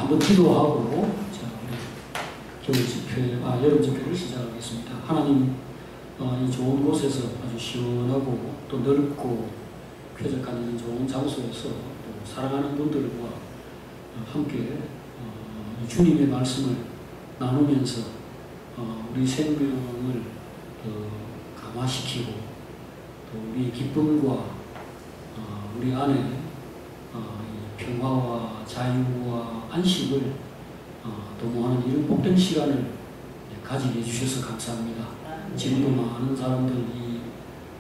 한번 기도하고 여름 집회를 시작하겠습니다. 하나님, 이 좋은 곳에서 아주 시원하고 또 넓고 쾌적한 이런 좋은 장소에서 또 사랑하는 분들과 함께 주님의 말씀을 나누면서 우리 생명을 강화시키고 또 우리의 기쁨과 우리 안에 평화와 자유와 안식을 도모하는 이런 복된 시간을 가지게 해주셔서 감사합니다. 지금도 많은 사람들이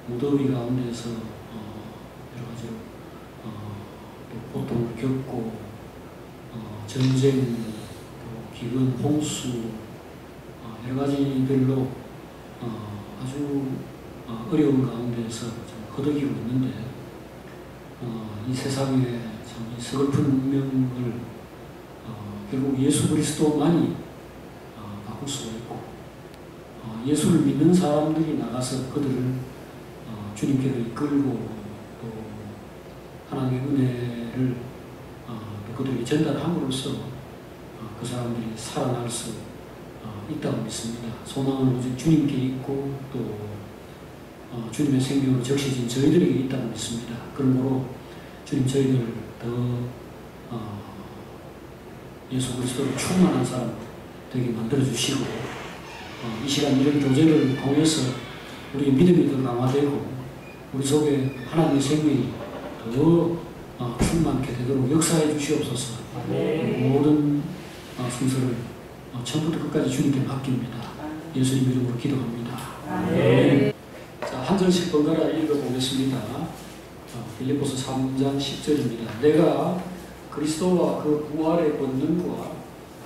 무더위 가운데서 여러 가지 또 고통을 겪고 전쟁, 또 기근, 홍수 여러 가지들로 아주 어려운 가운데서 거듭이고 있는데 이 세상에 참 이 서글픈 운명을 결국 예수 그리스도만이 바꿀 수가 있고 예수를 믿는 사람들이 나가서 그들을 주님께로 이끌고 또 하나님의 은혜를 또 그들에게 전달함으로써 그 사람들이 살아날 수 있다고 믿습니다. 소망은 오직 주님께 있고 또 주님의 생명으로 적셔진 저희들에게 있다고 믿습니다. 그러므로 주님 저희들을 더 예수 그리스도로 충만한 사람 되게 만들어주시고 이 시간 이런 교제를 통해서 우리의 믿음이 더 강화되고 우리 속에 하나님의 생명이 더 충만케 되도록 역사해 주시옵소서. 모든 순서를 처음부터 끝까지 주님께 맡깁니다. 예수님 이름으로 기도합니다. 자, 한 절씩 번갈아 읽어보겠습니다. 빌립보서 3장 10절입니다. 내가 그리스도와 그 부활의 권능과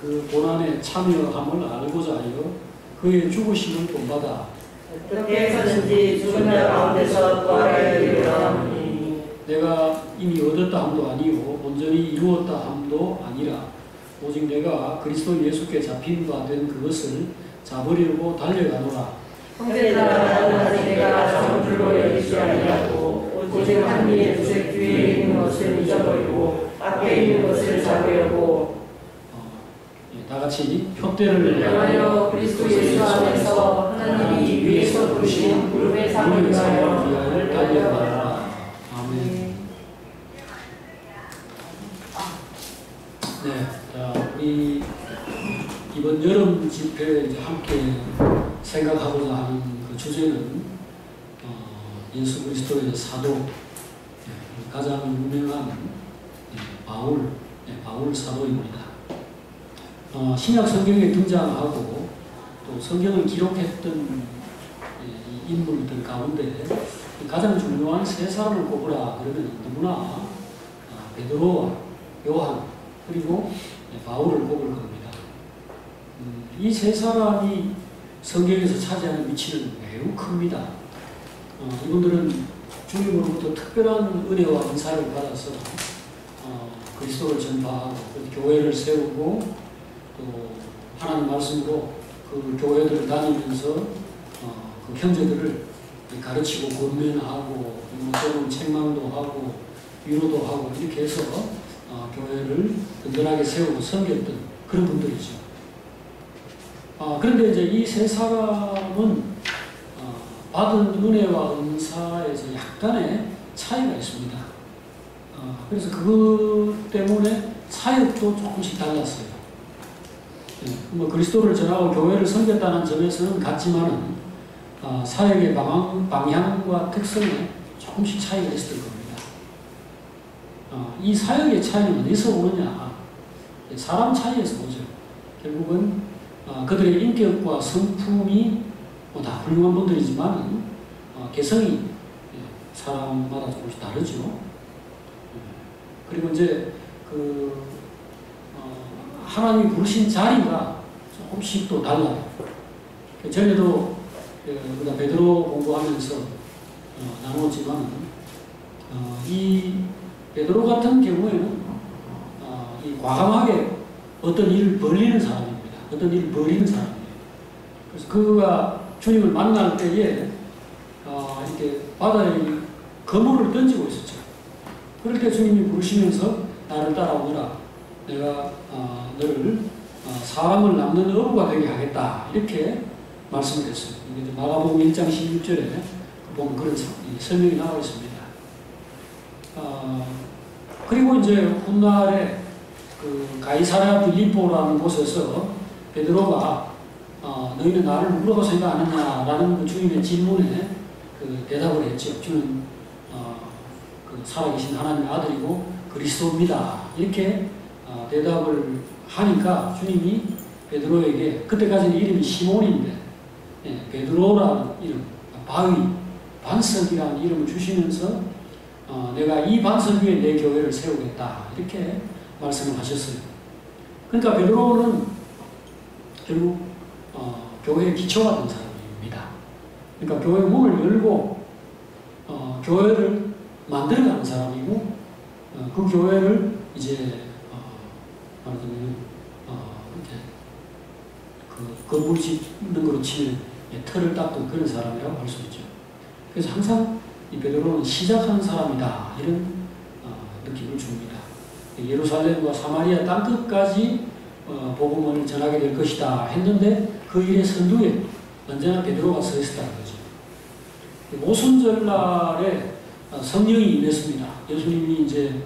그 고난에 참여함을 알고자 하여 그의 죽으심을 본받아 어떻게 해서든지 죽은 자 가운데서 부활하여 이르노니 내가 이미 얻었다 함도 아니요 온전히 이루었다 함도 아니라 오직 내가 그리스도 예수께 잡힌 바 된 그것을 잡으려고 달려가노라. 형제들아 내가 잡은 줄로 여기지 아니하고 오직 한 이의 주색 뒤에 있는 것을 잊어버리고 앞에 있는 것을 잡으려고 다 같이 표대를 향하여 그리스도 예수 안에서 하나님이 위에서 부르신 구름의 상을 위하여 달려가라. 아멘. 네, 자, 우리 이번 여름 집회 이제 함께 생각하고자 하는 그 주제는 예수 그리스도의 사도, 가장 유명한 바울 사도입니다. 신약 성경에 등장하고 또 성경을 기록했던 인물들 가운데 가장 중요한 세 사람을 꼽으라 그러면 누구나 베드로와 요한 그리고 바울을 꼽을 겁니다. 이 세 사람이 성경에서 차지하는 위치는 매우 큽니다. 이분들은 주님으로부터 특별한 은혜와 은사를 받아서 그리스도를 전파하고 교회를 세우고 또 하나님 말씀으로 그 교회들을 다니면서 그 형제들을 가르치고 권면하고 또는 책망도 하고 위로도 하고 이렇게 해서 교회를 든든하게 세우고 섬겼던 그런 분들이죠. 그런데 이제 이 세 사람은 받은 은혜와 은사에서 약간의 차이가 있습니다. 그래서 그것 때문에 사역도 조금씩 달랐어요. 뭐 그리스도를 전하고 교회를 섬겼다는 점에서는 같지만은 사역의 방향과 특성에 조금씩 차이가 있었을 겁니다. 이 사역의 차이는 어디서 오느냐? 사람 차이에서 오죠. 결국은 그들의 인격과 성품이 다 훌륭한 분들이지만 개성이 사람마다 조금씩 다르죠. 그리고 이제 하나님이 부르신 자리가 조금씩 또 달라요. 전에도 우리가 베드로 공부하면서 나누었지만 이 베드로 같은 경우에는 이 과감하게 어떤 일을 벌리는 사람입니다. 어떤 일을 벌이는 사람이에요. 그래서 그가 주님을 만날 때에 이렇게 바다에 그물을 던지고 있었죠. 그럴 때 주님이 부르시면서 나를 따라오너라. 내가 너를 사람을 낳는 어부가 되게 하겠다. 이렇게 말씀을 했어요. 이게 마가복음 1장 16절에 보면 그런 설명이 나와 있습니다. 그리고 이제 훗날에 그 가이사랴 빌립보라는 곳에서 베드로가 너희는 나를 누구라고 생각하느냐라는 그 주님의 질문에 그 대답을 했죠. 주는 그 살아계신 하나님의 아들이고 그리스도입니다. 이렇게 대답을 하니까 주님이 베드로에게 그때까지는 이름이 시몬인데 베드로라는 이름, 바위, 반석이라는 이름을 주시면서 내가 이 반석 위에 내 교회를 세우겠다. 이렇게 말씀을 하셨어요. 그러니까 베드로는 결국 교회의 기초가 된 사람입니다. 그러니까 교회 문을 열고 교회를 만들어가는 사람이고 그 교회를 이제 말하자면 이제 그 건물 짓는 거로 치면 틀을 닦던 그런 사람이라고 할 수 있죠. 그래서 항상 이 베드로는 시작하는 사람이다 이런 느낌을 줍니다. 예루살렘과 사마리아 땅끝까지 복음을 전하게 될 것이다 했는데 그 일의 선두에 언제나 베드로가 서 있었다는 거죠. 오순절날에 성령이 임했습니다. 예수님이 이제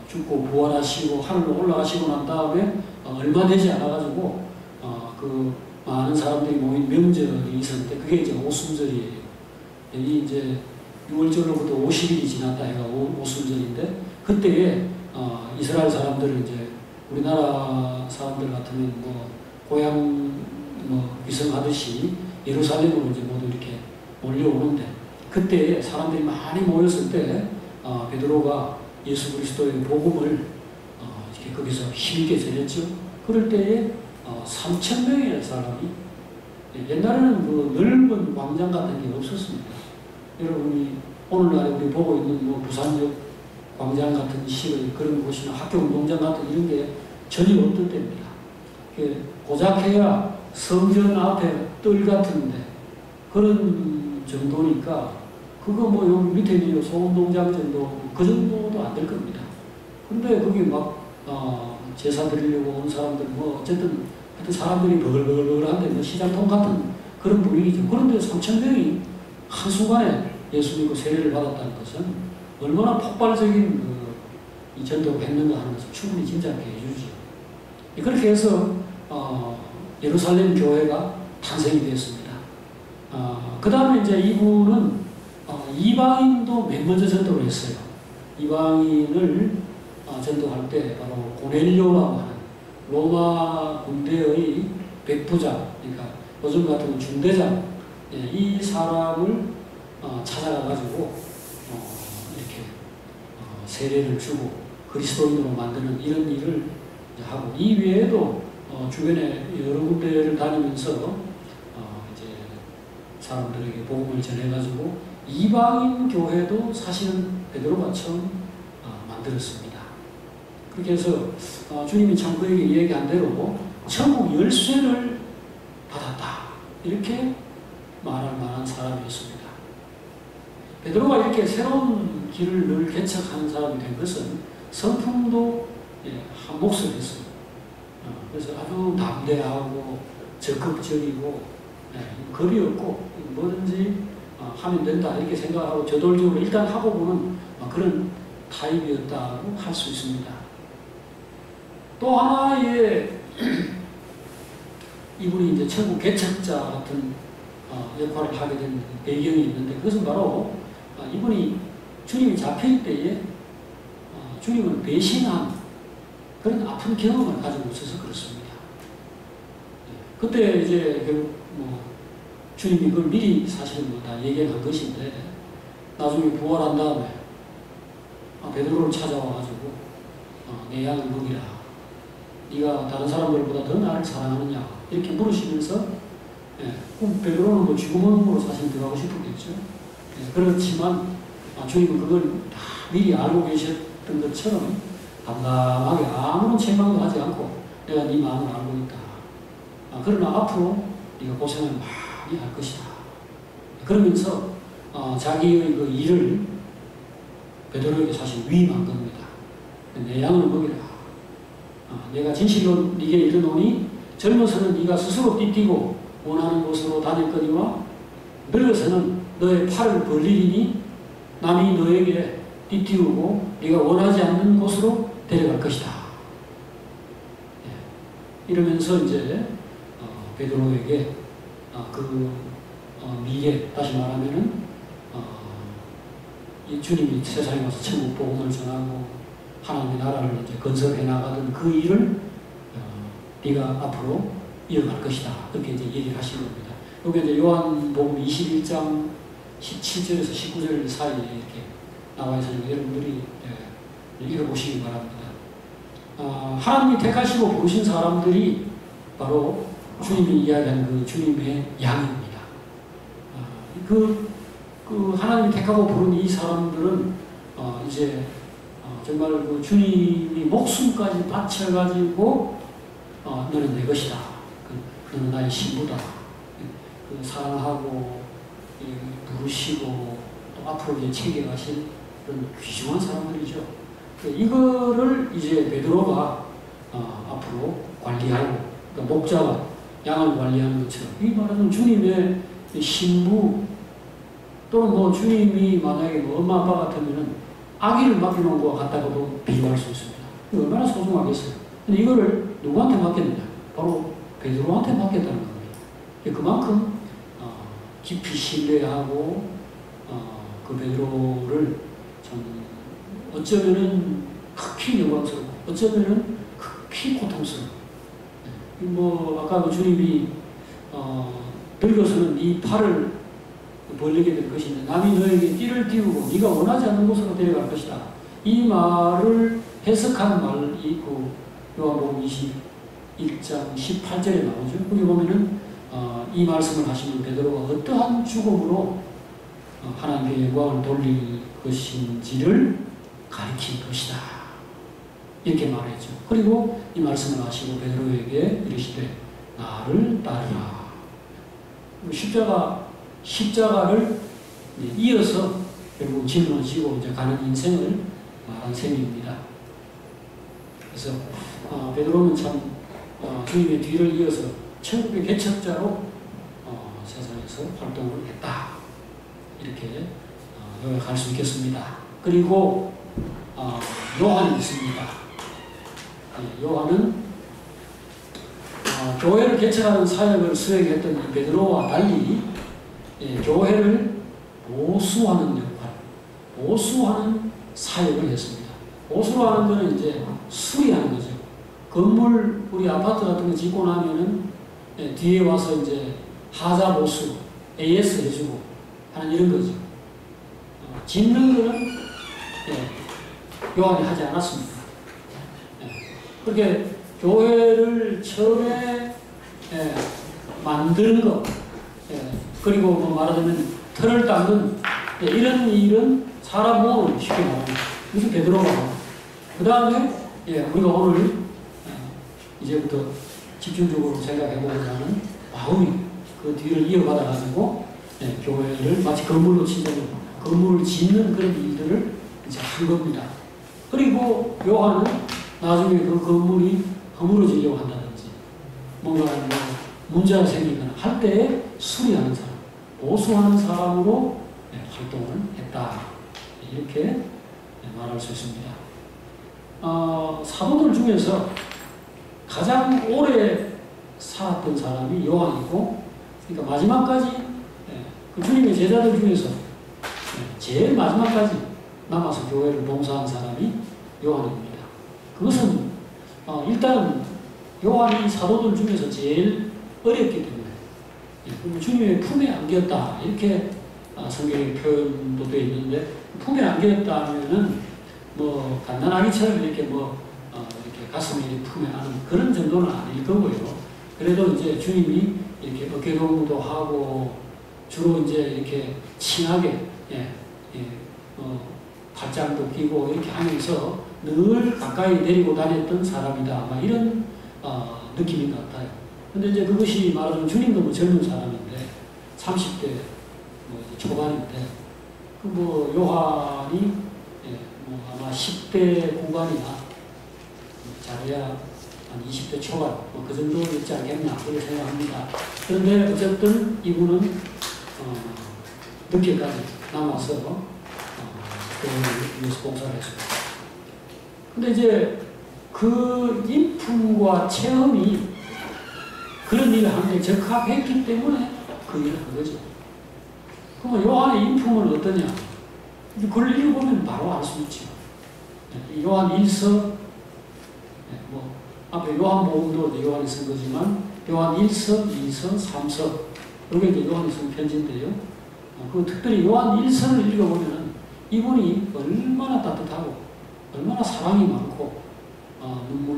죽고 부활하시고 하늘로 올라가시고 난 다음에 얼마 되지 않아가지고 그 많은 사람들이 모인 명절이 있었는데 그게 이제 오순절이에요. 이 이제 6월절로부터 50일이 지났다 해가 오순절인데 그때에 이스라엘 사람들은 이제 우리나라 사람들 같으면 뭐 고향 위성하듯이 예루살렘으로 이제 모두 이렇게 몰려오는데 그때 사람들이 많이 모였을 때 베드로가 예수 그리스도의 복음을 이렇게 거기서 힘있게 전했죠. 그럴 때에 3,000명의 사람이 옛날에는 그 넓은 광장 같은 게 없었습니다. 여러분이 오늘날에 우리 보고 있는 뭐 부산역 광장 같은 시의 그런 곳이나 학교 운동장 같은 이런 게 전혀 없던 때입니다. 고작해야 성전 앞에 뜰 같은데 그런 정도니까 그거 뭐 여기 밑에 있는 소운동장 정도 그 정도도 안 될 겁니다. 근데 거기 막 제사 드리려고 온 사람들 뭐 어쨌든 하여튼 사람들이 버글버글한데 뭐 시장통 같은 그런 분위기죠. 그런데 3,000명이 한순간에 예수 믿고 세례를 받았다는 것은 얼마나 폭발적인 이 전도를 했는가 하는 것을 충분히 짐작해 주죠. 그렇게 해서 예루살렘 교회가 탄생이 되었습니다. 그 다음에 이제 이분은 이방인도 맨 먼저 전도를 했어요. 이방인을 전도할 때 바로 고넬료라고 하는 로마 군대의 백부장, 그러니까 요즘 같은 중대장, 이 사람을 찾아가가지고 이렇게 세례를 주고 그리스도인으로 만드는 이런 일을 하고 이 외에도 주변에 여러 군데를 다니면서 이제 사람들에게 복음을 전해가지고 이방인 교회도 사실은 베드로가 처음 만들었습니다. 그렇게 해서 주님이 참 그에게 이야기한 대로 천국 열쇠를 받았다 이렇게 말할 만한 사람이었습니다. 베드로가 이렇게 새로운 길을 늘 개척하는 사람이 된 것은 성품도 한 몫을 했어요. 그래서 아주 담대하고 적극적이고 겁이 없고 뭐든지 하면 된다 이렇게 생각하고 저돌적으로 일단 하고 보는 그런 타입이었다고 할 수 있습니다. 또 하나의 이분이 이제 천국 개척자 같은 역할을 하게 된 배경이 있는데 그것은 바로 이분이 주님이 잡힐 때에 주님을 배신한 그런 아픈 경험을 가지고 있어서 그렇습니다. 그때 이제 결국 주님이 그걸 미리 사실은 다 얘기한 것인데 나중에 부활한 다음에 베드로를 찾아와가지고 내 양을 먹이라. 네가 다른 사람들보다 더 나를 사랑하느냐 이렇게 물으시면서 그럼 베드로는 뭐 쥐구멍으로 사실 들어가고 싶었겠죠. 그렇지만 주님은 그걸 다 미리 알고 계셨던 것처럼 담담하게 아무런 책망도 하지 않고 내가 네 마음을 알고 있다. 그러나 앞으로 네가 고생을 많이 할 것이다. 그러면서 자기의 그 일을 베드로에게 사실 위임한 겁니다. 내 양을 먹이라. 내가 진실로 네게 이르노니 젊어서는 네가 스스로 띠띠고 원하는 곳으로 다닐거니와 늙어서는 너의 팔을 벌리리니 남이 너에게 띠띠우고 네가 원하지 않는 곳으로 데려갈 것이다. 이러면서 이제 베드로에게 미래, 다시 말하면은 이 주님이 세상에 와서 천국 복음을 전하고 하나님의 나라를 이제 건설해 나가던 그 일을 네가 앞으로 이어갈 것이다. 그렇게 이제 얘기를 하시는 겁니다. 여기 이제 요한복음 21장 17절에서 19절 사이에 이렇게 나와 있으니까 여러분들이 읽어보시기 바랍니다. 하나님이 택하시고 부르신 사람들이 바로 주님이 이야기하는 그 주님의 양입니다. 하나님이 택하고 부른 이 사람들은 이제 정말 그 주님이 목숨까지 바쳐가지고 너는 내 것이다. 너는 나의 신부다. 사랑하고 부르시고 또 앞으로 이제 챙겨가실 그런 귀중한 사람들이죠. 이거를 이제 베드로가 앞으로 관리하고, 그러니까 목자가 양을 관리하는 것처럼, 이 말하는 주님의 신부, 또는 뭐 주님이 만약에 뭐 엄마 아빠 같으면은 아기를 맡겨놓은 것과 같다고도 비유할 수 있습니다. 이거 얼마나 소중하겠어요. 근데 이거를 누구한테 맡겼느냐? 바로 베드로한테 맡겼다는 겁니다. 그만큼 깊이 신뢰하고 그 베드로를 참 어쩌면은 극히 영광스럽고 어쩌면은 극히 고통스럽고, 뭐 아까 그 주님이 늙어서는 네 팔을 벌리게 될 것인데 남이 너에게 띠를 띄우고 네가 원하지 않는 곳으로 데려갈 것이다. 이 말을 해석한 말이 있고 요한복음 21장 18절에 나오죠. 거기 보면은 이 말씀을 하시는 베드로가 어떠한 죽음으로 하나님께 영광을 돌릴 것인지를 가리킨 것이다. 이렇게 말했죠. 그리고 이 말씀을 하시고 베드로에게 이르시되 나를 따르라. 십자가를 이어서 결국 짊어지고 이제 가는 인생을 말한 셈입니다. 그래서 베드로는 참 주님의 뒤를 이어서 천국의 개척자로 세상에서 활동을 했다. 이렇게 요약할 수 있겠습니다. 그리고 요한이 있습니다. 요한은 교회를 개척하는 사역을 수행했던 이 베드로와 달리 교회를 보수하는 역할, 보수하는 사역을 했습니다. 보수하는 것은 이제 수리하는 거죠. 건물, 우리 아파트 같은 거 짓고 나면은 뒤에 와서 이제 하자 보수, AS 해주고 하는 이런 거죠. 짓는 거는 요한이 하지 않았습니다. 그렇게 교회를 처음에 만드는 것, 그리고 뭐 말하자면 틀을 닦는 이런 일은 사람 모험을 쉽게 말합니다. 그래서 베드로가 그 다음에 우리가 오늘 이제부터 집중적으로 생각해보고자 하는 바울이 그 뒤를 이어받아가지고 교회를 마치 건물로 치자면 건물을 짓는 그런 일들을 이제 한 겁니다. 그리고 요한은 나중에 그 건물이 허물어지려고 한다든지 뭔가 뭐 문제가 생기거나 할 때에 수리하는 사람, 보수하는 사람으로 활동을 했다. 이렇게 말할 수 있습니다. 사도들 중에서 가장 오래 살았던 사람이 요한이고, 그러니까 마지막까지 그 주님의 제자들 중에서 제일 마지막까지 남아서 교회를 봉사한 사람이 요한입니다. 그것은 일단 요한이 사도들 중에서 제일 어렸기 때문에 주님의 품에 안겼다 이렇게 성경의 표현도 되어 있는데, 품에 안겼다 하면은 뭐 간단하기처럼 이렇게 이렇게 가슴에 품에 안은 그런 정도는 아닐 거고요. 그래도 이제 주님이 이렇게 어깨동무도 하고 주로 이제 이렇게 친하게 팔짱도 끼고 이렇게 하면서 늘 가까이 데리고 다녔던 사람이다. 아마 이런 느낌인 것 같아요. 근데 이제 그것이 말하자면 주님도 뭐 젊은 사람인데 30대 초반인데 요한이 아마 10대 후반이나 잘해야 한 20대 초반 그 정도였지 않겠나 그렇게 생각합니다. 그런데 어쨌든 이분은 늦게까지 남아서 교회를 위해서 봉사를 했습니다. 근데 이제 그 인품과 체험이 그런 일을 하는데 적합했기 때문에 그 일을 한 거죠. 그러면 요한의 인품은 어떠냐? 그걸 읽어보면 바로 알 수 있죠. 요한 1서, 뭐, 앞에 요한복음도 요한이 쓴 거지만, 요한 1서, 2서, 3서, 이게 이제 요한이 쓴 편지인데요. 그 특별히 요한 1서를 읽어보면 이분이 얼마나 따뜻하고, 얼마나 사랑이 많고,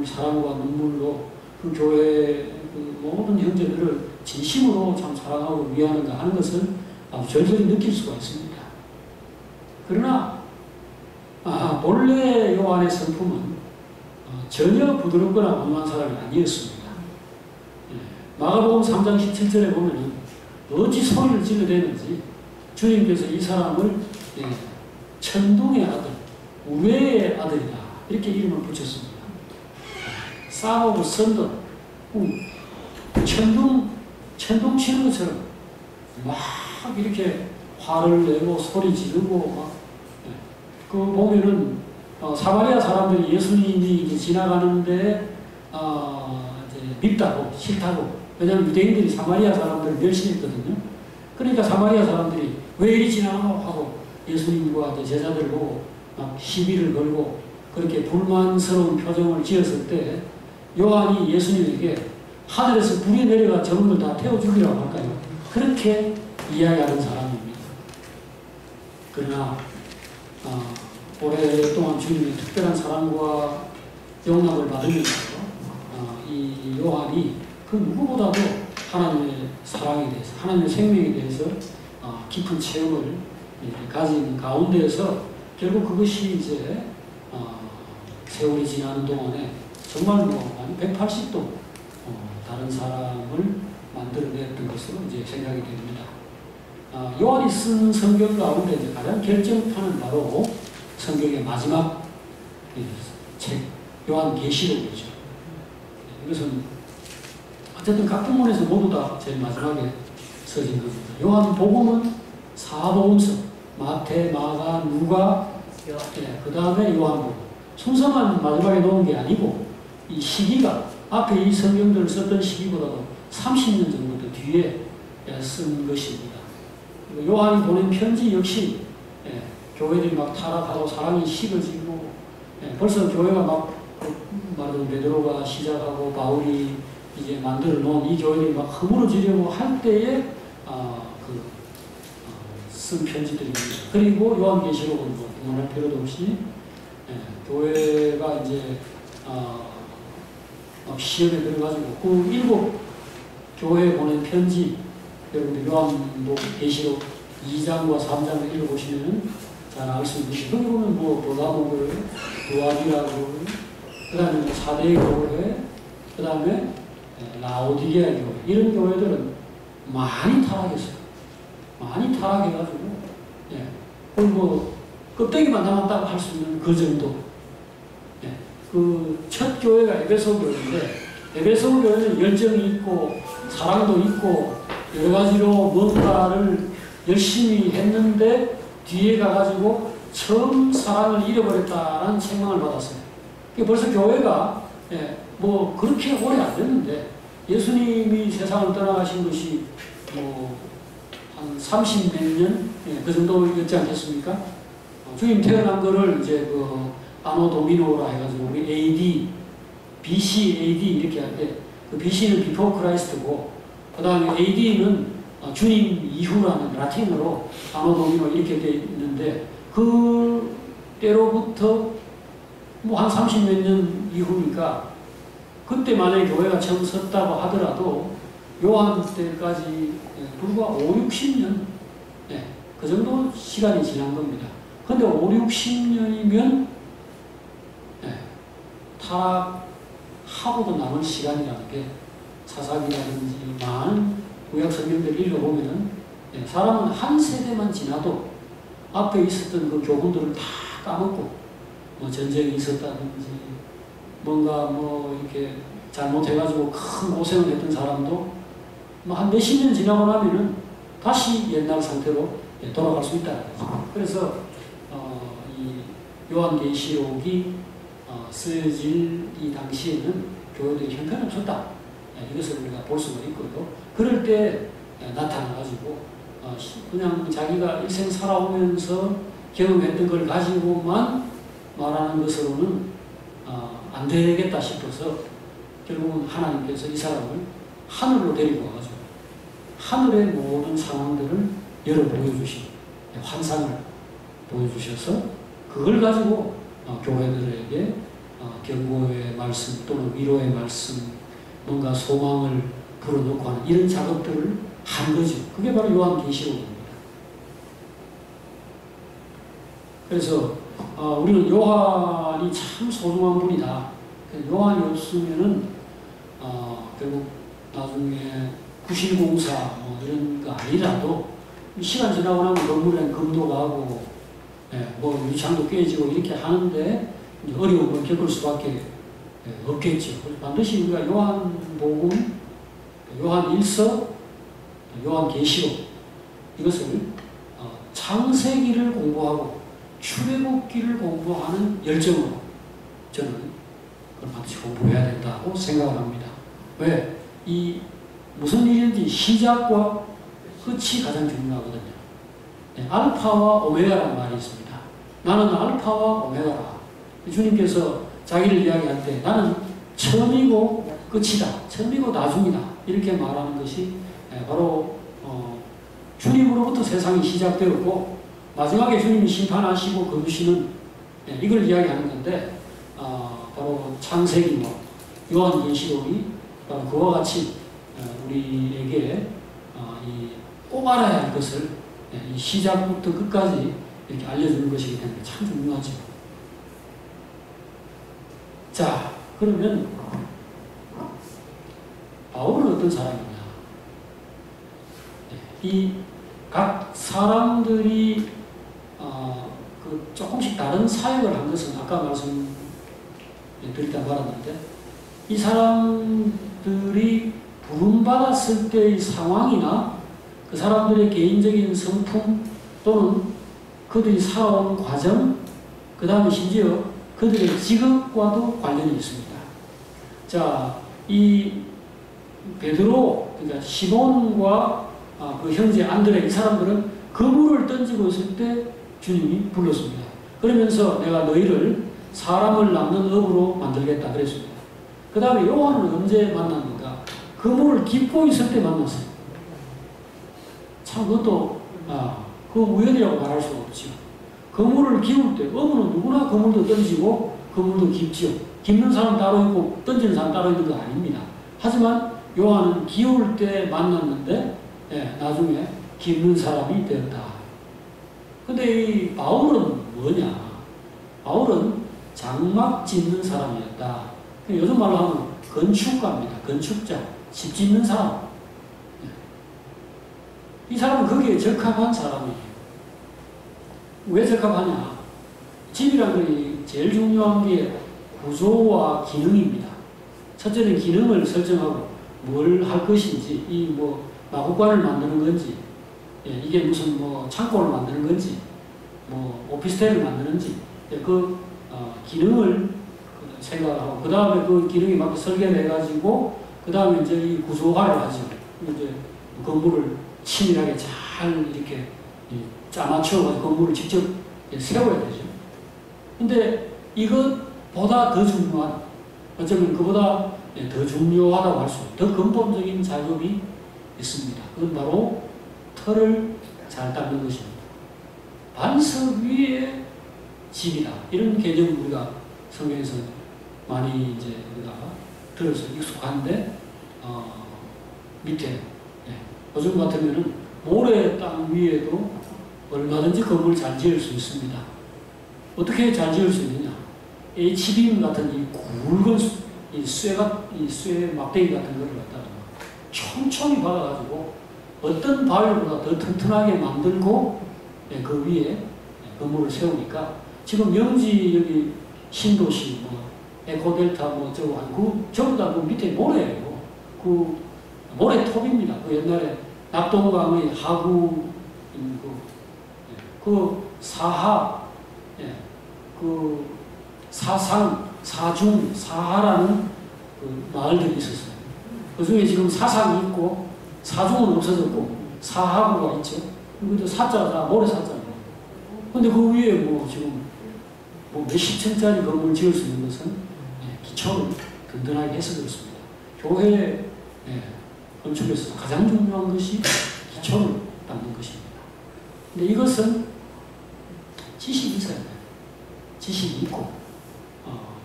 사랑과 눈물로 그 교회 그 모든 형제들을 진심으로 참 사랑하고 위하는가 하는 것을 아주 절절히 느낄 수가 있습니다. 그러나 본래 요한의 성품은 전혀 부드럽거나 온화한 사람이 아니었습니다. 마가복음 3장 17절에 보면 어찌 소리를 질러대는지 주님께서 이 사람을 천둥의 아들, 우레의 아들이다 이렇게 이름을 붙였습니다. Son of Thunder, 천둥 치는 것처럼 막 이렇게 화를 내고 소리 지르고 막 그 보면은 사마리아 사람들이 예수님이 이제 지나가는데 이제 밉다고 싫다고 왜냐하면 유대인들이 사마리아 사람들을 멸시했거든요. 그러니까 사마리아 사람들이 왜 이리 지나가고 하고 예수님과 이제 제자들을 보고 막 시비를 걸고 그렇게 불만스러운 표정을 지었을 때 요한이 예수님에게 하늘에서 불이 내려가 저분들 다 태워 죽이라고 할까요? 그렇게 이야기하는 사람입니다. 그러나 오랫동안 주님의 특별한 사랑과 용납을 받으면서 이 요한이 그 누구보다도 하나님의 사랑에 대해서 하나님의 생명에 대해서 깊은 체험을 가진 가운데에서 결국 그것이 이제 세월이 지나는 동안에 정말 한 180도 다른 사람을 만들어냈던 것으로 이제 생각이 됩니다. 요한이 쓴 성경 가운데 이제 가장 결정타는 바로 성경의 마지막 책, 요한계시록이죠. 이것은 어쨌든 각 부문에서 모두 다 제일 마지막에 써진 겁니다. 요한복음은 사복음서, 마태, 마가, 누가, 그 다음에 요한복음. 순서만 마지막에 놓은 게 아니고 이 시기가 앞에 이 성경들을 썼던 시기보다도 30년 정도 더 뒤에 쓴 것입니다. 요한이 보낸 편지 역시 교회들이 막 타락하고 사랑이 식어지고 벌써 교회가 막 말하자면 베드로가 시작하고 바울이 이제 만들어 놓은 이 교회들이 막 허물어지려고 할 때에 쓴 편지들입니다. 그리고 요한계시록은 뭐 두말할 필요도 없이 교회가 이제 시험에 들어가지고 그 7 교회에 보낸 편지 여러분들 요한복음 계시록 2장과 3장을 읽어보시면 잘 알 수 있듯이 거기 보면 뭐 버가모교회, 두아디라교회, 그 다음에 사대교회, 그 다음에 라오디게아 교회 이런 교회들은 많이 타락했어요. 많이 타락해가지고 거의 뭐 껍데기만 남았다고 할 수 있는 그 정도. 그 첫 교회가 에베소 교회인데 에베소 교회는 열정이 있고 사랑도 있고 여러 가지로 뭔가를 열심히 했는데 뒤에 가가지고 처음 사랑을 잃어버렸다는 책망을 받았어요. 벌써 교회가 뭐 그렇게 오래 안 됐는데 예수님이 세상을 떠나가신 것이 뭐 한 30 몇 년 그 정도였지 않겠습니까? 주님 태어난 거를 이제 그 아노 도미노라 해가지고 우리 AD, BC, AD 이렇게 할 때 그 BC는 비포 크라이스트고 그 다음에 AD는 주님 이후라는 라틴어로 아노 도미노 이렇게 되어 있는데 그 때로부터 뭐 한 30 몇 년 이후니까 그때 만약에 교회가 처음 섰다고 하더라도 요한 때까지 불과 5, 60년 그 정도 시간이 지난 겁니다. 근데 5, 60년이면 타락하고도 남은 시간이라는 게 사사기라든지 많은 구약 성경들 읽어보면은 사람은 한 세대만 지나도 앞에 있었던 그 교훈들을 다 까먹고 뭐 전쟁이 있었다든지 뭔가 뭐 이렇게 잘못해가지고 큰 고생을 했던 사람도 뭐 한 몇십 년 지나고 나면은 다시 옛날 상태로 돌아갈 수 있다는 거죠. 그래서 이 요한계시록이 쓰여질 이 당시에는 교회들이 형편없었다. 이것을 우리가 볼 수가 있고요. 그럴 때 나타나가지고 그냥 자기가 일생 살아오면서 경험했던 걸 가지고만 말하는 것으로는 안 되겠다 싶어서 결국은 하나님께서 이 사람을 하늘로 데리고 와가지고 하늘의 모든 상황들을 열어 보여주신 환상을 보여주셔서 그걸 가지고 교회들에게 경고의 말씀 또는 위로의 말씀 뭔가 소망을 불어넣고 하는 이런 작업들을 한 거죠. 그게 바로 요한계시록입니다. 그래서 우리는 요한이 참 소중한 분이다. 요한이 없으면은 결국 나중에 구실공사 뭐 이런 거 아니라도 시간 지나고 나면 건물에 금도 가고 뭐 유창도 깨지고 이렇게 하는데 어려움을 겪을 수밖에 없겠죠. 반드시 우리가 요한복음, 요한일서, 요한계시록 이것을 창세기를 공부하고 출애굽기를 공부하는 열정으로 저는 그걸 반드시 공부해야 된다고 생각을 합니다. 왜? 무슨 일인지 시작과 끝이 가장 중요하거든요. 알파와 오메가라는 말이 있습니다. 나는 알파와 오메가라. 주님께서 자기를 이야기할 때 나는 처음이고 끝이다. 처음이고 나중이다. 이렇게 말하는 것이 바로 주님으로부터 세상이 시작되었고 마지막에 주님이 심판하시고 거두시는 이걸 이야기하는 건데 바로 창세기 뭐 요한계시록이 바로 그와 같이 우리에게 꼭 알아야 할 것을 이 시작부터 끝까지 이렇게 알려주는 것이기 때문에 참 중요하죠. 자, 그러면 바울은 어떤 사람이냐? 이 각 사람들이 조금씩 다른 사역을 한 것은 아까 말씀드릴 때 말았는데 이 사람들이 부름받았을 때의 상황이나 그 사람들의 개인적인 성품 또는 그들이 살아온 과정 그 다음에 심지어 그들의 직업과도 관련이 있습니다. 자, 이 베드로, 그러니까 시몬과 그 형제 안드레 이 사람들은 그물을 던지고 있을 때 주님이 불렀습니다. 그러면서 내가 너희를 사람을 낳는 업으로 만들겠다 그랬습니다. 그 다음에 요한은 언제 만났는가? 그물을 깁고 있을 때 만났어요. 참 그것도 그 우연이라고 말할 수가 없죠. 그물을 기울 때 어부는 누구나 그물도 던지고 그물도 깁지요. 깁는 사람 따로 있고 던지는 사람 따로 있는 거 아닙니다. 하지만 요한은 기울 때 만났는데 나중에 깁는 사람이 되었다. 근데 이 바울은 뭐냐? 바울은 장막 짓는 사람이었다. 요즘 말로 하면 건축가입니다. 건축자, 집 짓는 사람. 이 사람은 거기에 적합한 사람이에요. 왜 적합하냐? 집이라는 게 제일 중요한 게 구조와 기능입니다. 첫째는 기능을 설정하고 뭘 할 것인지, 이 뭐 마구간을 만드는 건지, 이게 무슨 뭐 창고를 만드는 건지, 뭐 오피스텔을 만드는지, 그 기능을 생각하고 그 다음에 그 기능에 맞게 설계를 해가지고 그 다음에 이제 이 구조화를 하죠. 이제 건물을 치밀하게 잘 이렇게 짜맞춰가지고 건물을 직접 세워야 되죠. 근데 이것보다 더 중요한, 어쩌면 그보다 더 중요하다고 할 수 있는 더 근본적인 작업이 있습니다. 그건 바로 털을 잘 닦는 것입니다. 반석 위에 집이다. 이런 개념을 우리가 성경에서 많이 이제 우리가 들어서 익숙한데, 밑에, 요즘 같으면은 모래 땅 위에도 얼마든지 건물을 잘 지을 수 있습니다. 어떻게 잘 지을 수 있느냐? HBM 같은 이 굵은 이 쇠 막대기 같은 거를 갖다가 촘촘히 박아가지고 어떤 바위보다 더 튼튼하게 만들고 그 위에 건물을 세우니까 지금 영지 여기 신도시 뭐 에코델타 뭐 어쩌고 하고 전부 다 그 밑에 모래예요. 그 모래톱입니다. 그 옛날에 낙동강의 하구 그 사하, 그 사상, 사중, 사하라는 그 마을들이 있었어요. 그 중에 지금 사상이 있고 사중은 없어졌고 사하구가 있죠. 그것도 사자가 모래 사자입니다. 근데 그 위에 뭐 지금 뭐 몇십 층짜리 건물 지을 수 있는 것은 기초를 든든하게 해서 그렇습니다. 교회 건축에서 가장 중요한 것이 기초를 닦는 것입니다. 근데 이것은 지식이 있어야 돼요. 지식이 있고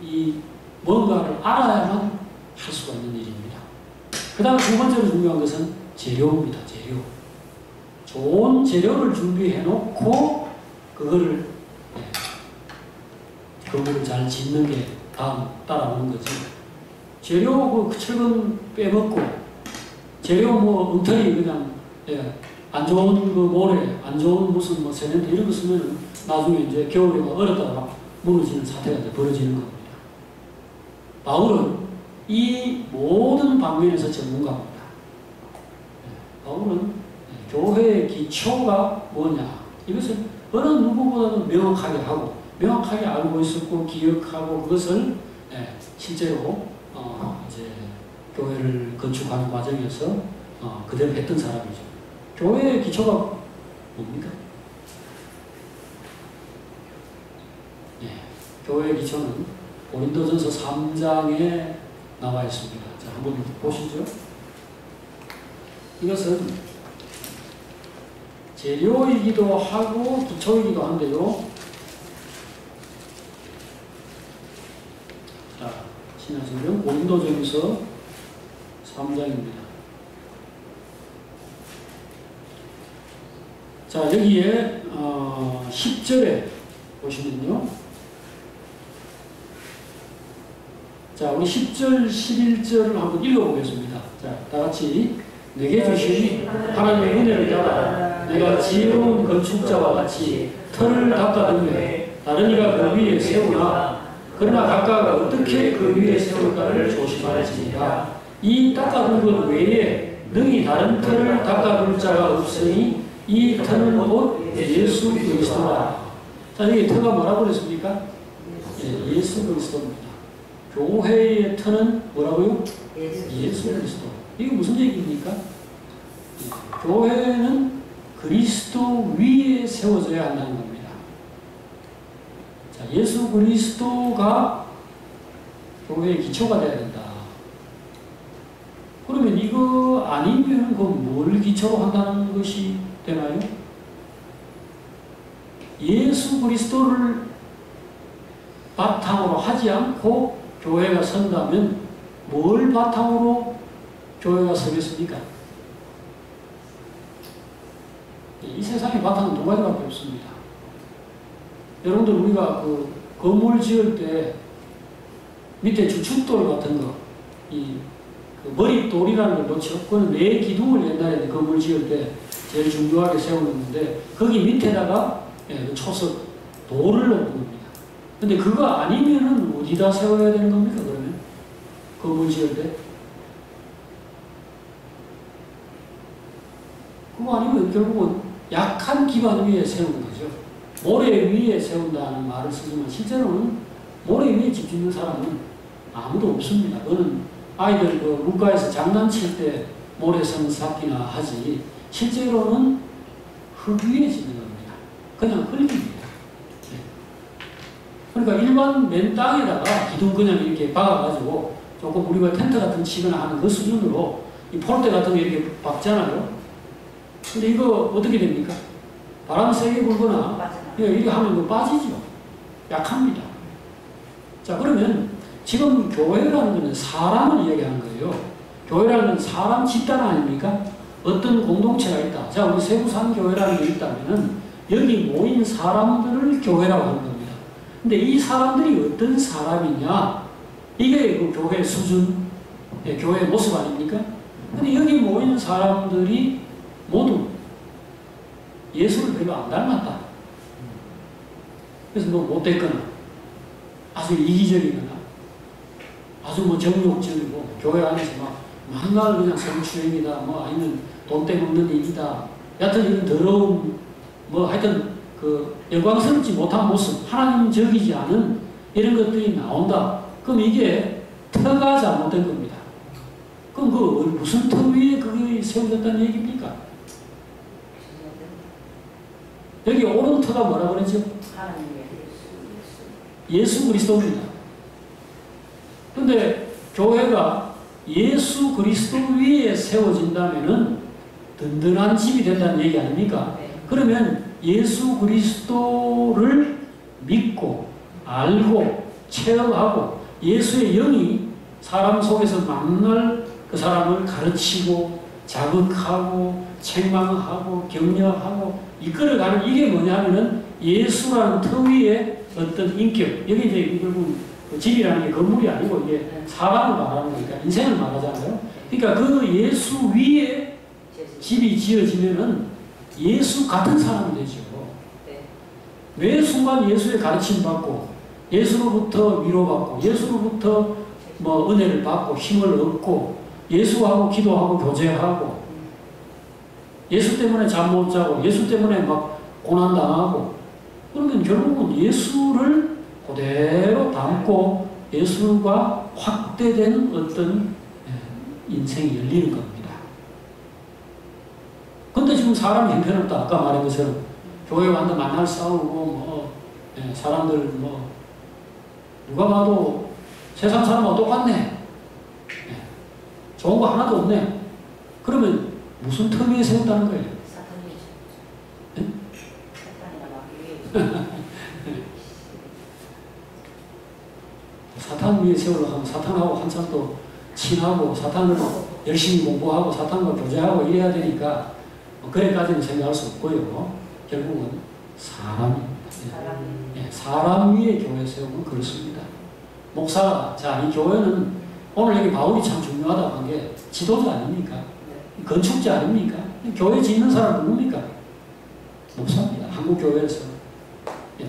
이 뭔가를 알아야만 할 수가 있는 일입니다. 그 다음 두 번째로 중요한 것은 재료입니다. 재료. 좋은 재료를 준비해 놓고 그거를 건물을 잘 짓는 게 다음 따라오는 거지. 재료 그 철근 빼먹고 재료 뭐 엉터리 그냥 안 좋은 그 모래, 안 좋은 무슨 뭐 세멘트 이런 거 쓰면 나중에 이제 겨울에 얼었다가 무너지는 사태가 벌어지는 겁니다. 바울은 이 모든 방면에서 전문가입니다. 바울은 교회의 기초가 뭐냐 이것을 어느 누구보다도 명확하게 하고 명확하게 알고 있었고 기억하고 그것을 실제로 이제 교회를 건축하는 과정에서 그대로 했던 사람이죠. 교회의 기초가 뭡니까? 교회의 기초는 고린도전서 3장에 나와 있습니다. 자, 한번 보시죠. 이것은 재료이기도 하고 기초이기도 한데요. 자, 신약성경 고린도전서 3장입니다. 자, 여기에 10절에 보시면요. 자, 우리 10절, 11절을 한번 읽어보겠습니다. 자, 다 같이. 내게 주신 하나님의 은혜를 따라 내가 지혜로운 건축자와 같이 틀을 닦아두매 다른 이가 그 위에 세우나 그러나 각각 어떻게 그 위에 세울까를 조심하였습니다. 이 닦아둔 것 외에 능히 다른 틀을 닦아둘 자가 없으니 이 틀은 곧 예수 그리스도라. 자, 여기 틀가 뭐라고 그랬습니까? 예수 그리스도입니다. 교회의 틀은 뭐라고요? 예수 그리스도. 이게 무슨 얘기입니까? 교회는 그리스도 위에 세워져야 한다는 겁니다. 자, 예수 그리스도가 교회의 기초가 되어야 된다. 그러면 이거 아니면 뭘 기초로 한다는 것이 되나요? 예수 그리스도를 바탕으로 하지 않고 교회가 선다면 뭘 바탕으로 교회가 서겠습니까? 이 세상의 바탕은 두 가지밖에 없습니다. 여러분들 우리가 그 건물 지을 때 밑에 주춧돌 같은 거, 그 머릿돌이라는 걸 놓죠. 그건 네 기둥을 옛날에 건물 지을 때 제일 중요하게 세우는데 거기 밑에다가 그 초석 돌을 넣는 겁니다. 근데 그거 아니면은 어디다 세워야 되는 겁니까? 그러면 건물 지을 때 그거 아니면 결국은 약한 기반 위에 세우는 거죠. 모래 위에 세운다는 말을 쓰지만 실제로는 모래 위에 집 짓는 사람은 아무도 없습니다. 그거는 아이들 그 물가에서 장난칠 때 모래성 쌓기나 하지 실제로는 흙 위에 짓는 겁니다. 그냥 흙입니다. 그러니까 일반 맨 땅에다가 기둥 그냥 이렇게 박아가지고 조금 우리가 텐트 같은 치거나 하는 그 수준으로 이 폴대 같은 거 이렇게 박잖아요. 근데 이거 어떻게 됩니까? 바람 세게 불거나 이렇게 하면 이거 빠지죠. 약합니다. 자, 그러면 지금 교회라는 것은 사람을 이야기하는 거예요. 교회라는 건 사람 집단 아닙니까? 어떤 공동체가 있다. 자, 우리 세부산교회라는 게 있다면은 여기 모인 사람들을 교회라고 하는 겁니다. 근데 이 사람들이 어떤 사람이냐? 이게 그 교회 수준, 교회의 모습 아닙니까? 근데 여기 모인 사람들이 모두 예수를 별로 안 닮았다. 그래서 뭐 못됐거나 아주 이기적이거나 아주 뭐 정욕적이고 교회 안에서 막 맨날 그냥 성추행이다 뭐 아니면 돈 때문에 일이다 여하튼 이런 더러운 뭐 하여튼 그 영광스럽지 못한 모습 하나님적이지 않은 이런 것들이 나온다. 그럼 이게 터가 잘못된 겁니다. 그럼 그 무슨 터 위에 그게 세워졌다는 얘기입니까? 여기 옳은 터가 뭐라 그러죠? 예수 그리스도입니다. 근데 교회가 예수 그리스도 위에 세워진다면은 든든한 집이 된다는 얘기 아닙니까? 그러면 예수 그리스도를 믿고 알고 체험하고 예수의 영이 사람 속에서 만날 그 사람을 가르치고 자극하고 책망하고 격려하고 이끌어가는 이게 뭐냐면은 예수라는 터 위에 어떤 인격 여기 이제 결국 집이라는 게 건물이 아니고 이게 사람을 말하는 거니까 인생을 말하잖아요. 그러니까 그 예수 위에 집이 지어지면은 예수 같은 사람이 되죠. 매 순간 예수의 가르침 받고 예수로부터 위로받고 예수로부터 뭐 은혜를 받고 힘을 얻고 예수하고 기도하고 교제하고 예수 때문에 잠 못 자고 예수 때문에 막 고난당하고 그러면 결국은 예수를 그대로 담고 예수가 확대된 어떤 인생이 열리는 겁니다. 근데 지금 사람이 형편없다. 아까 말한 것처럼 교회 와서 만날 싸우고 뭐 사람들 뭐 누가 봐도 세상 사람하고 똑같네. 좋은 거 하나도 없네. 그러면 무슨 터 위에 세운다는 거예요? 사탄 위에 세우려고 하면 사탄하고 한참 또 친하고 사탄을 열심히 공부하고 사탄과 교제하고 이래야 되니까 그래까지는 생각할 수 없고요. 결국은 사람입니다. 사람 위에 교회 세우면 그렇습니다. 목사가 자, 이 교회는 오늘 여기 바울이 참 중요하다고 한 게 지도자 아닙니까? 건축자 아닙니까? 교회 짓는 사람 누굽니까? 목사입니다. 한국 교회에서.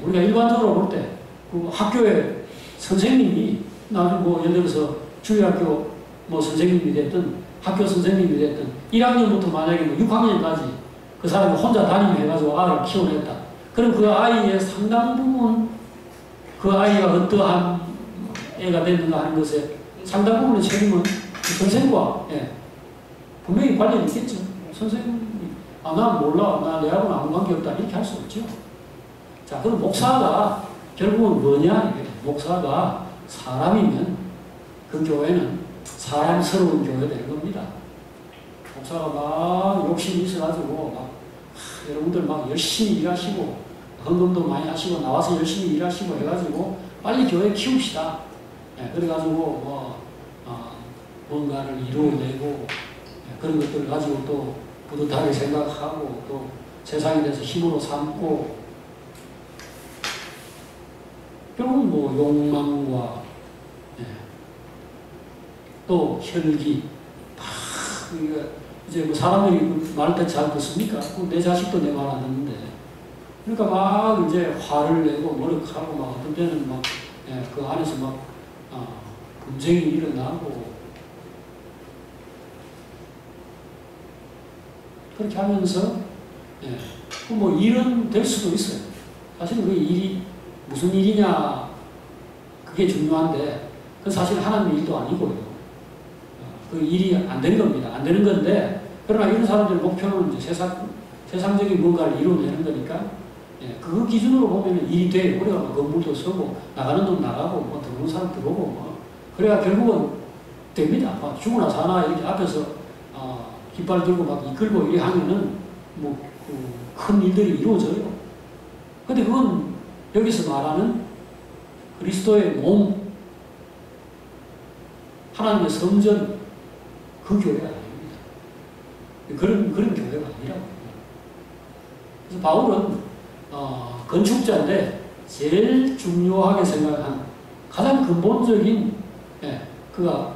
우리가 일반적으로 볼 때 그 학교에 선생님이 나중에 뭐 예를 들어서 주일학교 뭐 선생님이 됐든 학교 선생님이 됐든 1학년부터 만약에 뭐 6학년까지 그 사람이 혼자 담임을 해가지고 아이를 키워냈다. 그럼 그 아이의 상당 부분 그 아이가 어떠한 애가 됐는가 하는 것에 상당 부분의 책임은 선생과 분명히 관련이 있겠죠. 선생님이 난 몰라. 나 내하고는 아무 관계없다. 이렇게 할 수 없죠. 자, 그럼 목사가 결국은 뭐냐? 목사가 사람이면 그 교회는 사람스러운 교회 되는 겁니다. 목사가 막 욕심이 있어가지고 막 여러분들 막 열심히 일하시고 헌금도 많이 하시고 나와서 열심히 일하시고 해가지고 빨리 교회 키웁시다. 그래가지고 뭔가를 이루어내고 그런 것들을 가지고 또 뿌듯하게 생각하고 또 세상에 대해서 힘으로 삼고 결국은 뭐 욕망과 또 혈기 이제 뭐 사람들이 말할 때 잘 듣습니까? 내 자식도 내 말 안 듣는데 그러니까 막 이제 화를 내고 머쓱하고 막 어떤 때는 막 그 안에서 막 분쟁이 일어나고 그렇게 하면서 뭐 일은 될 수도 있어요. 사실 그 일이 무슨 일이냐 그게 중요한데 그건 사실 하나님의 일도 아니고요. 그 일이 안 되는 겁니다. 안 되는 건데 그러나 이런 사람들의 목표는 이제 세상적인 뭔가를 이루어내는 거니까 그 기준으로 보면 일이 돼요. 우리가 뭐 건물도 서고 나가는 돈 나가고 뭐 들어오는 사람 들어오고 뭐 그래야 결국은 됩니다. 막 죽으나 사나 이렇게 앞에서 깃발 들고 막 이끌고 이렇게 하면은 뭐 큰 일들이 이루어져요. 근데 그건 여기서 말하는 그리스도의 몸, 하나님의 성전 그 교회가 아닙니다. 그런 교회가 아니라고. 그래서 바울은 건축자인데 제일 중요하게 생각한 가장 근본적인 그가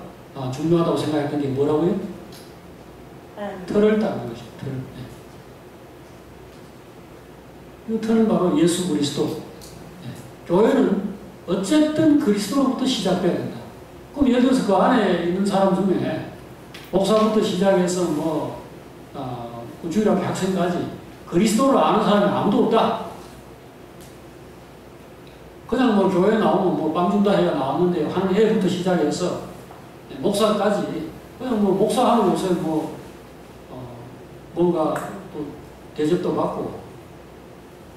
중요하다고 생각했던 게 뭐라고요? 틀을 닦는 것이죠. 틀. 그 틀은 바로 예수 그리스도. 교회는 어쨌든 그리스도로부터 시작돼야 된다. 그럼 예를 들어서 그 안에 있는 사람 중에 목사부터 시작해서 주일학교 학생까지 그리스도를 아는 사람이 아무도 없다. 그냥 교회에 나오면 빵 준다 해야 나왔는데 한 해부터 시작해서 목사까지 그냥 목사하면 요새 뭔가 또 대접도 받고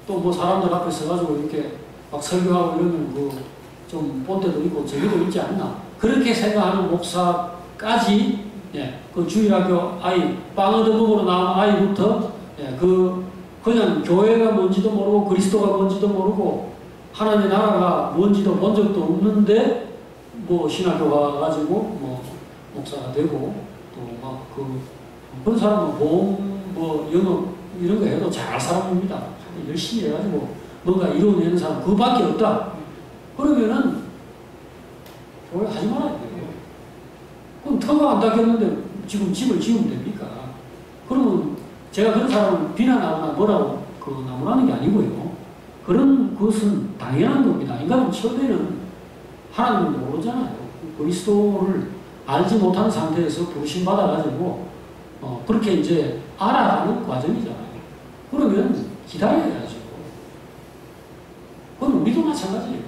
또 사람들 앞에 서가지고 이렇게 막 설교하고 이러면 좀 본때도 있고 저기도 있지 않나. 그렇게 생각하는 목사까지 그 주일학교 아이 빵 얻어먹으러 나온 아이부터 그냥 교회가 뭔지도 모르고 그리스도가 뭔지도 모르고 하나님의 나라가 뭔지도 본 적도 없는데 신학교 가가지고 목사가 되고 또 그런 사람은 보험 영업 이런 거 해도 잘 사람입니다. 열심히 해가지고 뭔가 이루어내는 사람 그밖에 없다. 그러면은 교회 하지 말아야 돼요. 그럼 터가 안 닦였는데 지금 집을 지으면 됩니까? 그러면 제가 그런 사람을 비난하거나 뭐라고 나무라는 게 아니고요. 그런 것은 당연한 겁니다. 인간은 처음에는 하나님을 모르잖아요. 그리스도를 알지 못하는 상태에서 부르심 받아가지고 그렇게 이제 알아가는 과정이잖아요. 그러면 기다려야죠. 그건 우리도 마찬가지예요.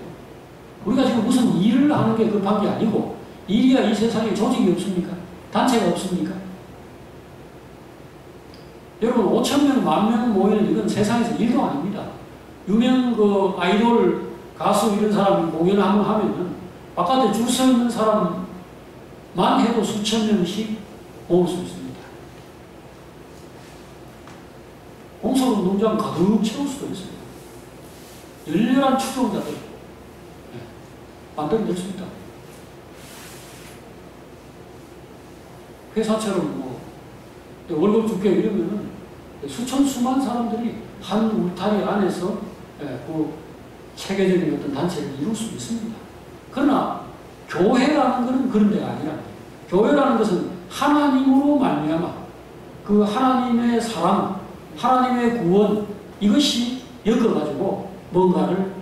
우리가 지금 무슨 일을 하는 게 급한 게 아니고 일이야 이 세상에 조직이 없습니까? 단체가 없습니까? 여러분 5,000명, 10,000명 모이는 이건 세상에서 일도 아닙니다. 유명 아이돌, 가수 이런 사람이 공연을 한번 하면은 바깥에 줄 서 있는 사람만 해도 수천 명씩 모을 수 있습니다. 공설운동장 가득 채울 수도 있어요. 열렬한 추종자들 만들어낼 수 있다. 회사처럼 월급 줄게 이러면은 수천 수만 사람들이 한 울타리 안에서 그 체계적인 어떤 단체를 이룰 수 있습니다. 그러나 교회라는 것은 그런 데가 아니라 교회라는 것은 하나님으로 말미암아 그 하나님의 사랑, 하나님의 구원 이것이 엮어가지고 뭔가를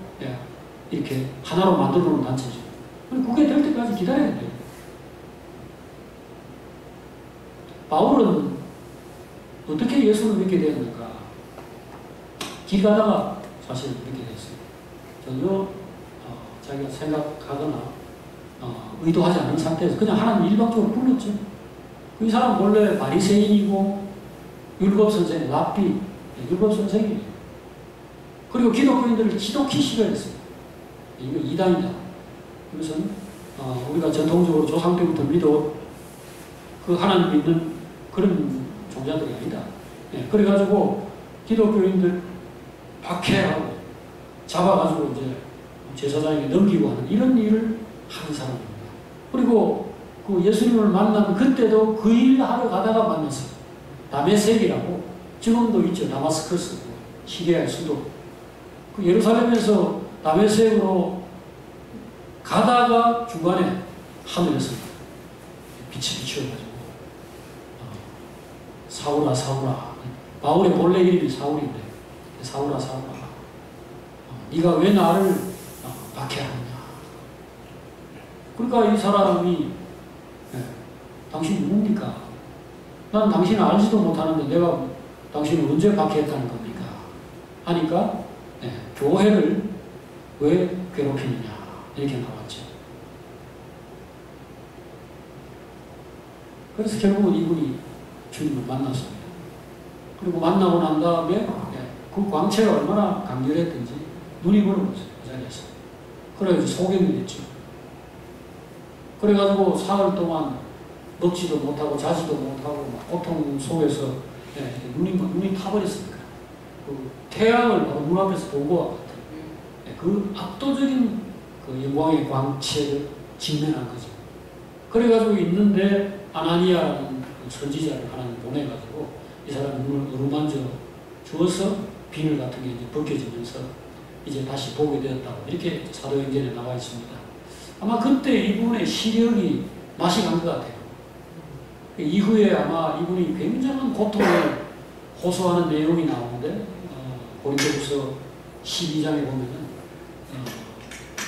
이렇게 하나로 만들어 놓은 단체죠. 그게 될 때까지 기다려야 돼요. 바울은 어떻게 예수를 믿게 되었는가? 길 가다가 사실 믿게 됐어요. 전혀 자기가 생각하거나 의도하지 않은 상태에서 그냥 하나님 일방적으로 불렀죠. 이 사람 원래 바리새인이고 율법 선생, 랍비, 율법 선생이에요. 그리고 기독교인들을 지독히 싫어했어요. 이거 이단이다. 그래서 우리가 전통적으로 조상 때부터 믿어 그 하나님 믿는 그런 종자들이 아니다. 그래가지고 기독교인들 박해하고 잡아가지고 이제 제사장에게 넘기고 하는 이런 일을 하는 사람입니다. 그리고 그 예수님을 만난 그때도 그 일 하러 가다가 만났어요. 다메섹이라고 지금도 있죠. 다마스커스 시리아의 수도. 그 예루살렘에서 다메섹으로 가다가 중간에 하늘에서 빛이 비추어가지고 사울아 사울아, 바울의 본래 이름이 사울인데 사울아 사울아, 네가 왜 나를 박해하느냐. 그러니까 이 사람이 당신 누굽니까? 난 당신을 알지도 못하는데 내가 당신을 언제 박해했다는 겁니까? 하니까 교회를 왜 괴롭히느냐 이렇게 나왔죠. 그래서 결국은 이분이 주님을 만났습니다. 그리고 만나고 난 다음에 그 광채가 얼마나 강렬했던지 눈이 부러웠어요. 그 자리에서. 그래서 소경이 됐죠. 그래가지고 사흘 동안 먹지도 못하고 자지도 못하고 막 고통 속에서 눈이 타버렸습니다. 그 태양을 바로 눈 앞에서 보고 같은 그 압도적인 그 영광의 광채를 직면한 거죠. 그래가지고 있는데 아나니아라는 선지자를 하나님 보내가지고 이 사람 눈을 어루만져 주어서 비늘 같은 게 이제 벗겨지면서 이제 다시 보게 되었다고 이렇게 사도행전에 나와 있습니다. 아마 그때 이분의 시력이 맛이 간 것 같아요. 이후에 아마 이분이 굉장한 고통을 호소하는 내용이 나오는데 고린도후서 12장에 보면은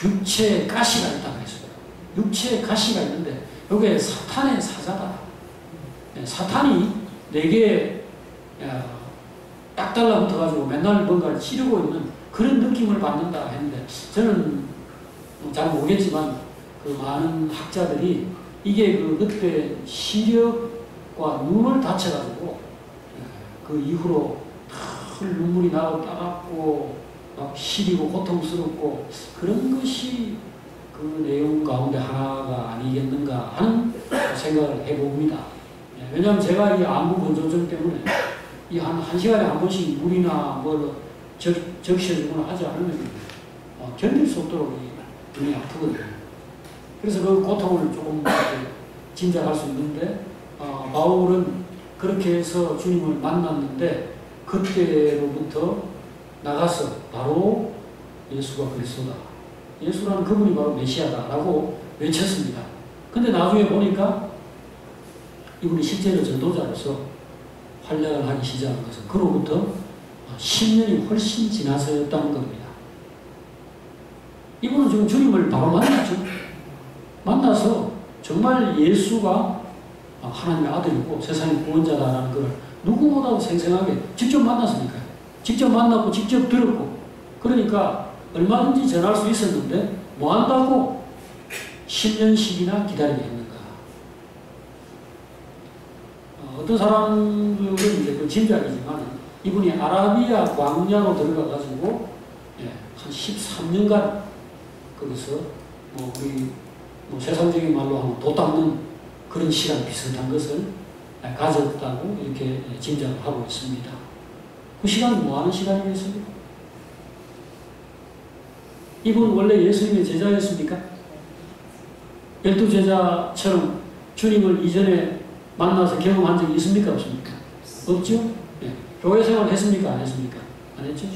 육체에 가시가 있다고 했어요. 육체의 가시가 있는데 이게 사탄의 사자다. 사탄이 내게 딱 달라붙어가지고 맨날 뭔가를 찌르고 있는 그런 느낌을 받는다 했는데 저는 잘 모르겠지만 그 많은 학자들이 이게 그때 시력과 눈을 다쳐가지고 그 이후로 눈물이 나고 따갑고 막 시리고 고통스럽고 그런 것이 그 내용 가운데 하나가 아니겠는가 하는 생각을 해봅니다. 왜냐하면 제가 이 안구 건조증 때문에 이 한 시간에 한 번씩 물이나 뭘 적셔주거나 하지 않으면 견딜 수 없도록 눈이 아프거든요. 그래서 그 고통을 조금 짐작할 수 있는데 바울은 그렇게 해서 주님을 만났는데 그때로부터 나가서 바로 예수가 그리스도다. 예수라는 그분이 바로 메시아다라고 외쳤습니다. 근데 나중에 보니까 이분이 실제로 전도자로서 활약을 하기 시작한 것은 그로부터 10년이 훨씬 지나서였다는 겁니다. 이분은 지금 주님을 바로 만났죠. 만나서 정말 예수가 하나님의 아들이고 세상의 구원자다라는 것을 누구보다도 생생하게 직접 만났으니까요. 직접 만났고 직접 들었고 그러니까 얼마든지 전할 수 있었는데 뭐 한다고 10년씩이나 기다리게 했는가. 어떤 사람들은 이제 그 짐작이지만 이분이 아라비아 광야로 들어가가지고 한 13년간 거기서 우리 세상적인 말로 하면 도 닦는 그런 시간 비슷한 것을 가졌다고 이렇게 짐작을 하고 있습니다. 그 시간은 뭐 하는 시간이겠습니까? 이분 원래 예수님의 제자였습니까? 12제자처럼 주님을 이전에 만나서 경험한 적이 있습니까? 없습니까? 없죠? 교회 생활 했습니까? 안 했습니까? 안 했죠?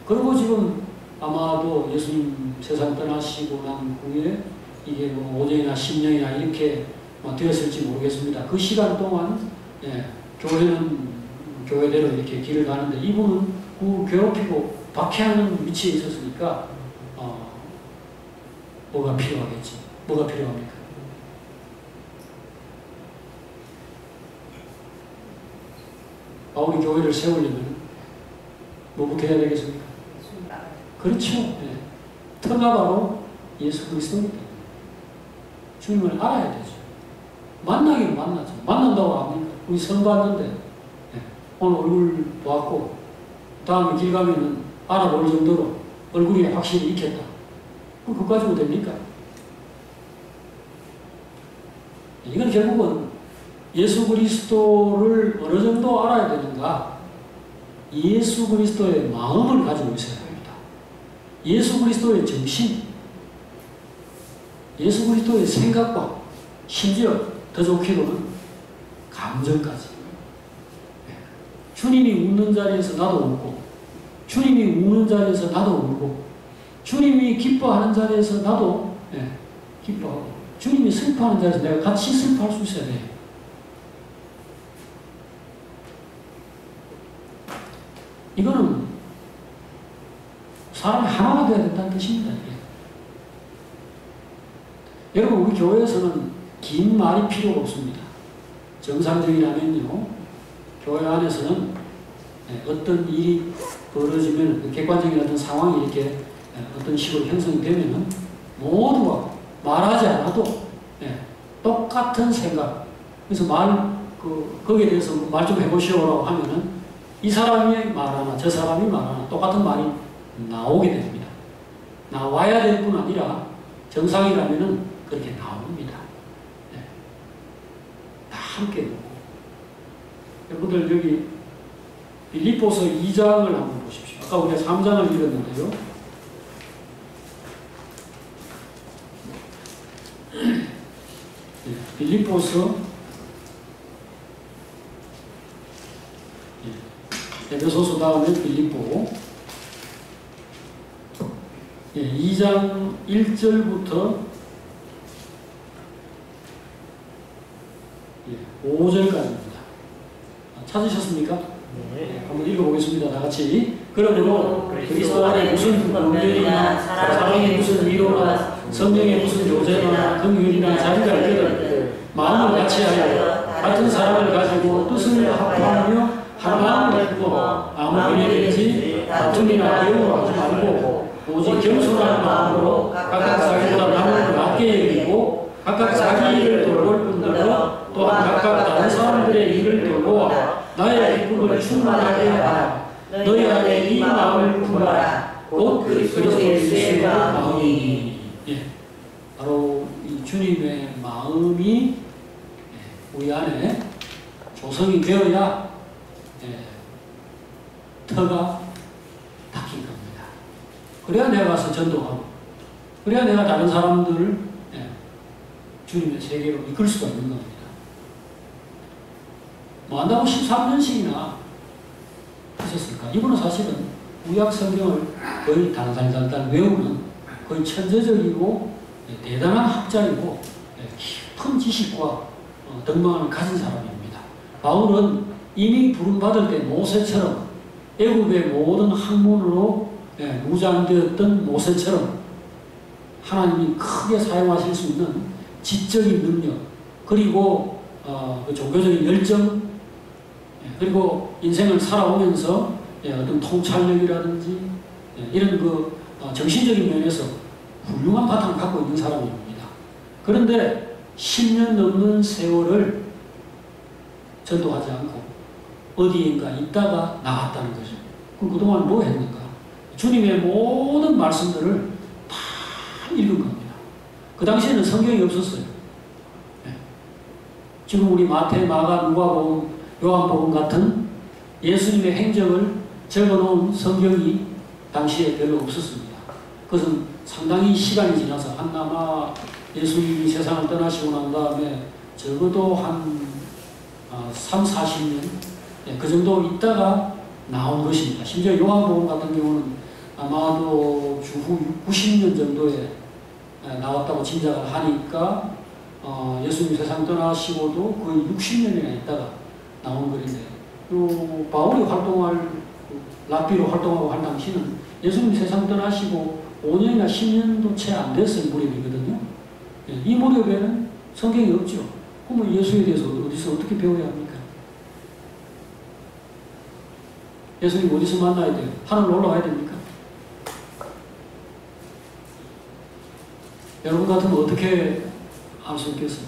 그리고 지금 아마도 예수님 세상 떠나시고 난 후에 이게 5년이나 10년이나 이렇게 되었을지 모르겠습니다. 그 시간 동안 교회는 교회대로 이렇게 길을 가는데 이분은 그 괴롭히고 박해하는 위치에 있었으니까 뭐가 필요하겠지? 뭐가 필요합니까? 바울이 교회를 세우려면 뭐부터 해야 되겠습니까? 그렇죠. 터가 바로 예수 그리스도입니다. 주님을 알아야 되죠. 만나기는 만나죠. 만난다고 합니까? 우리 선 봤는데 오늘 얼굴 보았고 다음에 길 가면은 알아볼 정도로 얼굴이 확실히 익혔다. 그거 가지고 됩니까? 이건 결국은 예수 그리스도를 어느 정도 알아야 되는가? 예수 그리스도의 마음을 가지고 있어야 합니다. 예수 그리스도의 정신, 예수 그리스도의 생각과 심지어 더 좋게로는 감정까지. 주님이 웃는 자리에서 나도 웃고, 주님이 우는 자리에서 나도 울고, 주님이 기뻐하는 자리에서 나도 기뻐하고, 주님이 슬퍼하는 자리에서 내가 같이 슬퍼할 수 있어야 돼요. 이거는 사람이 하나가 되어야 된다는 뜻입니다. 여러분, 우리 교회에서는 긴 말이 필요가 없습니다. 정상적이라면요, 교회 안에서는 어떤 일이 벌어지면, 객관적인 어떤 상황이 이렇게 어떤 식으로 형성이 되면은 모두가 말하지 않아도 똑같은 생각, 그래서 거기에 대해서 말 좀 해보시오라고 하면은 이 사람이 말하나 저 사람이 말하나 똑같은 말이 나오게 됩니다. 나와야 될 뿐 아니라 정상이라면은 그렇게 나옵니다. 다 함께 보고. 여러분들 여기 빌립보서 2장을 한번 보십시오. 아까 우리가 3장을 읽었는데요. 빌립보서 에베소서 다음에 빌립보 2장 1절부터 5절까지입니다. 찾으셨습니까? 네. 한번 읽어보겠습니다. 다 같이. 그러므로 그리스도 안에 무슨 권면이나 사랑의 무슨 위로나 성령의 무슨 교제나 긍휼이나 자비가 있거든 마음을 같이하여 같은 사랑을 가지고 뜻을 합하며 한 마음을 품고 아무 일이든지 다툼이나 배우로 하지 말고 오직 겸손한 마음으로 각각 자기보다 남을 낮게 여기고 각각 자기 일을 돌볼 뿐더러 또한 각각 다른 사람들의 일을 돌보아 나의 기쁨을 충만하게 하라. 너희 안에 이 마음을 품어라. 곧 그리스도 예수의 마음이니. 예, 바로 이 주님의 마음이 우리 안에 조성이 되어야 터가 닦인 겁니다. 그래야 내가 가서 전도하고 그래야 내가 다른 사람들을 주님의 세계로 이끌 수가 있는 겁니다. 뭐 한다고 13년씩이나 하셨을까? 이분은 사실은 구약 성경을 거의 달달달달 외우는 거의 천재적이고 대단한 학자이고 깊은 지식과 덕망을 가진 사람입니다. 바울은 이미 부름받을 때 모세처럼 애굽의 모든 학문으로 무장되었던 모세처럼 하나님이 크게 사용하실 수 있는 지적인 능력 그리고 그 종교적인 열정 그리고 인생을 살아오면서 어떤 통찰력이라든지 이런 그 정신적인 면에서 훌륭한 바탕을 갖고 있는 사람입니다. 그런데 10년 넘는 세월을 전도하지 않고 어디인가 있다가 나갔다는 거죠. 그럼 그동안 뭐 했는가? 주님의 모든 말씀들을 다 읽은 겁니다. 그 당시에는 성경이 없었어요. 지금 우리 마태, 마가, 누가복음, 요한복음 같은 예수님의 행적을 적어놓은 성경이 당시에 별로 없었습니다. 그것은 상당히 시간이 지나서 한나마 예수님이 세상을 떠나시고 난 다음에 적어도 한 3, 40년 그 정도 있다가 나온 것입니다. 심지어 요한복음 같은 경우는 아마도 주후 90년 정도에 나왔다고 짐작을 하니까 예수님 세상 떠나시고도 거의 60년이나 있다가 나온 글인데 또 바울이 활동할 랍비로 활동하고 한 당시는 예수님 세상 떠나시고 5년이나 10년도 채 안 됐을 무렵이거든요. 이 무렵에는 성경이 없죠. 그러면 예수에 대해서 어디서 어떻게 배워야 합니까? 예수님 어디서 만나야 돼요? 하늘로 올라가야 됩니까? 여러분 같으면 어떻게 알 수 있겠어요?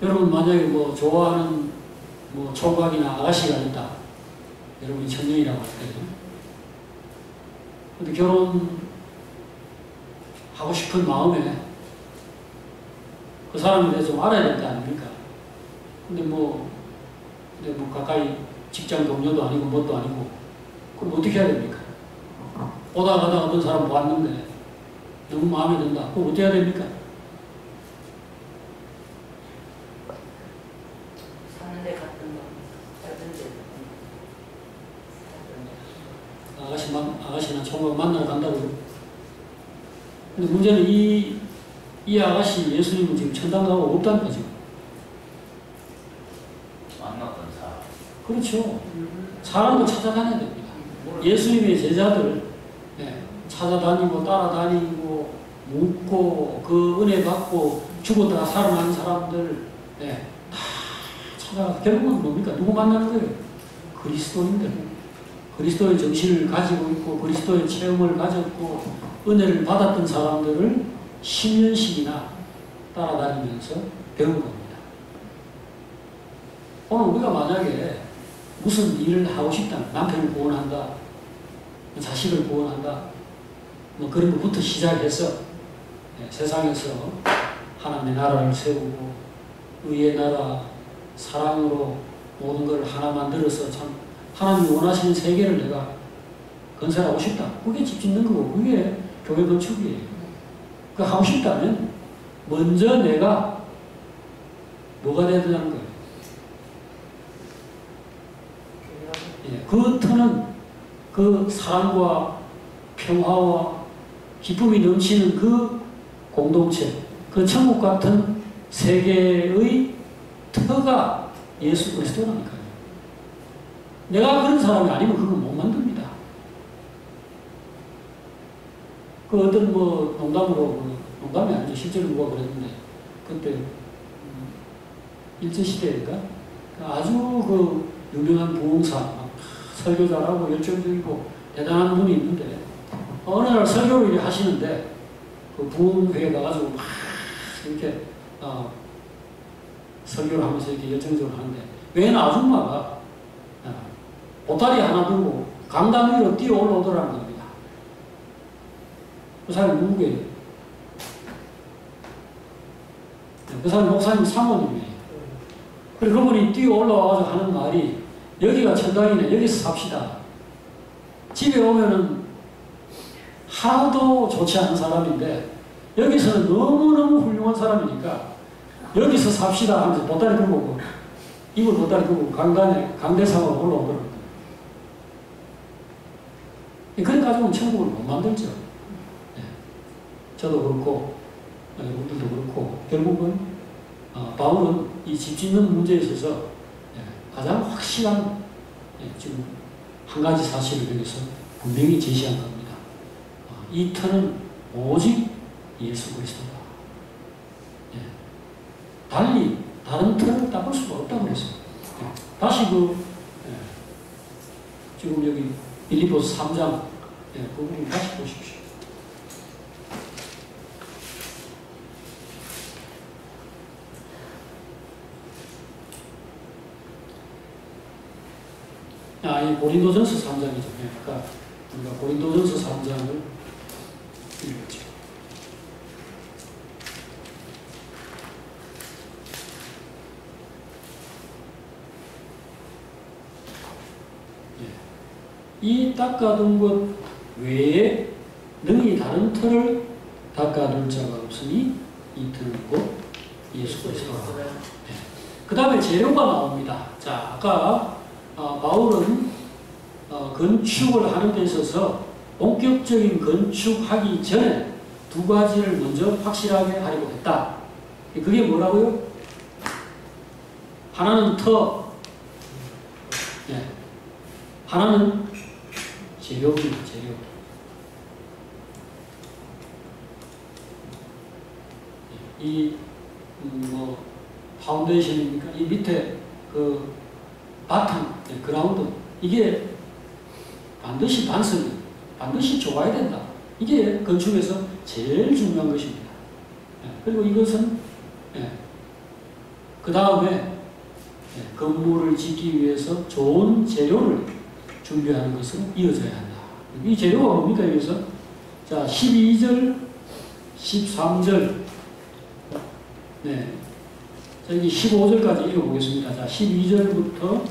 여러분 만약에 뭐 좋아하는 뭐 총각이나 아가씨가 있다. 여러분이 청년이라고 할 때요. 근데 결혼하고 싶은 마음에 그 사람에 대해서 좀 알아야 될 거 아닙니까? 근데 뭐 가까이 직장 동료도 아니고 뭣도 아니고 그럼 어떻게 해야 됩니까? 오다 가다 어떤 사람 보았는데 너무 마음에 든다. 그럼 어떻게 해야 됩니까? 사는데 같은 거, 아가씨나 총각 만나러 간다고요. 근데 문제는 이 아가씨 예수님은 지금 천당 가고 없다는 거죠. 만났던 사람. 그렇죠. 사람도 찾아다녀야 됩니다. 예수님의 제자들 찾아다니고 따라다니고 묻고 그 은혜 받고 죽었다가 살아난 사람들 다 찾아가서 결국은 뭡니까? 누구 만나는 거예요? 그리스도인들. 그리스도의 정신을 가지고 있고 그리스도의 체험을 가졌고 은혜를 받았던 사람들을 10년씩이나 따라다니면서 배운 겁니다. 오늘 우리가 만약에 무슨 일을 하고 싶다, 남편을 구원한다, 자식을 구원한다, 뭐 그런 것부터 시작해서 세상에서 하나님의 나라를 세우고 의의 나라, 사랑으로 모든 걸 하나 만들어서 참 하나님이 원하시는 세계를 내가 건설하고 싶다. 그게 집 짓는 거고 그게 교회 건축이에요. 그 하고 싶다면 먼저 내가 뭐가 돼야 되는 거예요. 그 터는 그 사랑과 평화와 기쁨이 넘치는 그 공동체, 그 천국 같은 세계의 터가 예수 그리스도라니까요. 내가 그런 사람이 아니면 그걸 못 만듭니다. 그 어떤 뭐 농담으로, 농담이 아니죠. 실제로 누가 그랬는데, 그때 일제시대인가? 아주 그 유명한 부흥사, 설교 잘하고 열정적이고 대단한 분이 있는데, 어느 날 설교를 하시는데, 그 부흥회에 가가지고 막 이렇게, 설교를 하면서 이렇게 열정적으로 하는데, 웬 아줌마가 보따리 하나 들고 강당 위로 뛰어 올라오더라는 겁니다. 그 사람이 누구예요? 그 사람이 목사님 사모님이에요. 그리고 그분이 뛰어 올라와서 하는 말이, 여기가 천당이네, 여기서 삽시다. 집에 오면은 하나도 좋지 않은 사람인데, 여기서는 너무너무 훌륭한 사람이니까, 여기서 삽시다 하면서 보따리 들고, 입을 보따리 들고 강대상으로 올라오더라고요. 그래 가지고는 천국을 못 만들죠. 네. 저도 그렇고, 여러분들도 그렇고, 결국은, 바울은 이 집 짓는 문제에 있어서 가장 확실한, 지금 한 가지 사실을 여기서 분명히 제시한 겁니다. 이 터는 오직 예수 그리스도다. 달리 다른 틀을 닦을 수가 없다고 그랬어요. 다시 지금 여기 빌립보서 3장 그 부분 다시 보십시오. 이 고린도전서 3장이죠. 아까 우리가 고린도전서 3장을 읽었죠. 이 닦아둔 것 외에 능히 다른 터를 닦아둘 자가 없으니 이 터는 곧 예수 그리스도라. 그 다음에 재료가 나옵니다. 자, 아까 바울은 건축을 하는 데 있어서 본격적인 건축하기 전에 두 가지를 먼저 확실하게 하려고 했다. 그게 뭐라고요? 하나는 터, 하나는 재료입니다. 재료. 이 파운데이션입니까? 이 밑에 그 바탕, 그라운드, 이게 반드시 반성이 반드시 좋아야 된다. 이게 건축에서 제일 중요한 것입니다. 그리고 이것은 그 다음에 건물을 짓기 위해서 좋은 재료를 준비하는 것은 이어져야 한다. 이 재료가 뭡니까? 여기서 자 12절, 13절, 여기 15절까지 읽어보겠습니다. 자 12절부터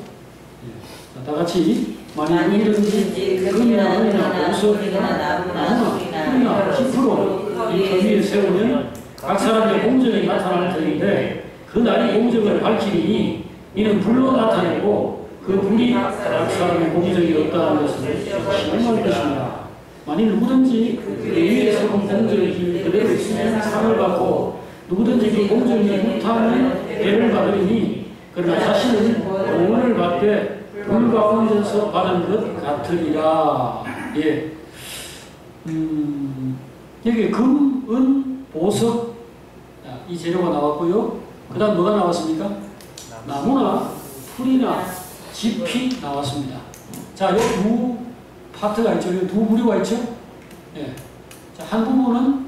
다 같이 만일 누구든지 금이나 은이나 보석이나 나무나 풀이나 짚으로 이 터 위에 세우면 각 사람의 공적이 나타날 터인데 그 날이 공적을 밝히니 이는 불로 나타내고 그 불이 각 사람의 공적이 없다는 것을 시험할 것입니다. 만일 누구든지 그 위에 세운 공적이 그대로 있으면 상을 받고 누구든지 그 공적이 못하면 배를 받으리니 그러나 자신은 공을 받되 불 가운데서 받은 것 같으리라. 여기 금, 은, 보석 이 재료가 나왔고요. 그 다음 뭐가 나왔습니까? 나무나 풀이나 짚이 나왔습니다. 자, 이 두 파트가 있죠. 이 두 부류가 있죠. 자, 한 부분은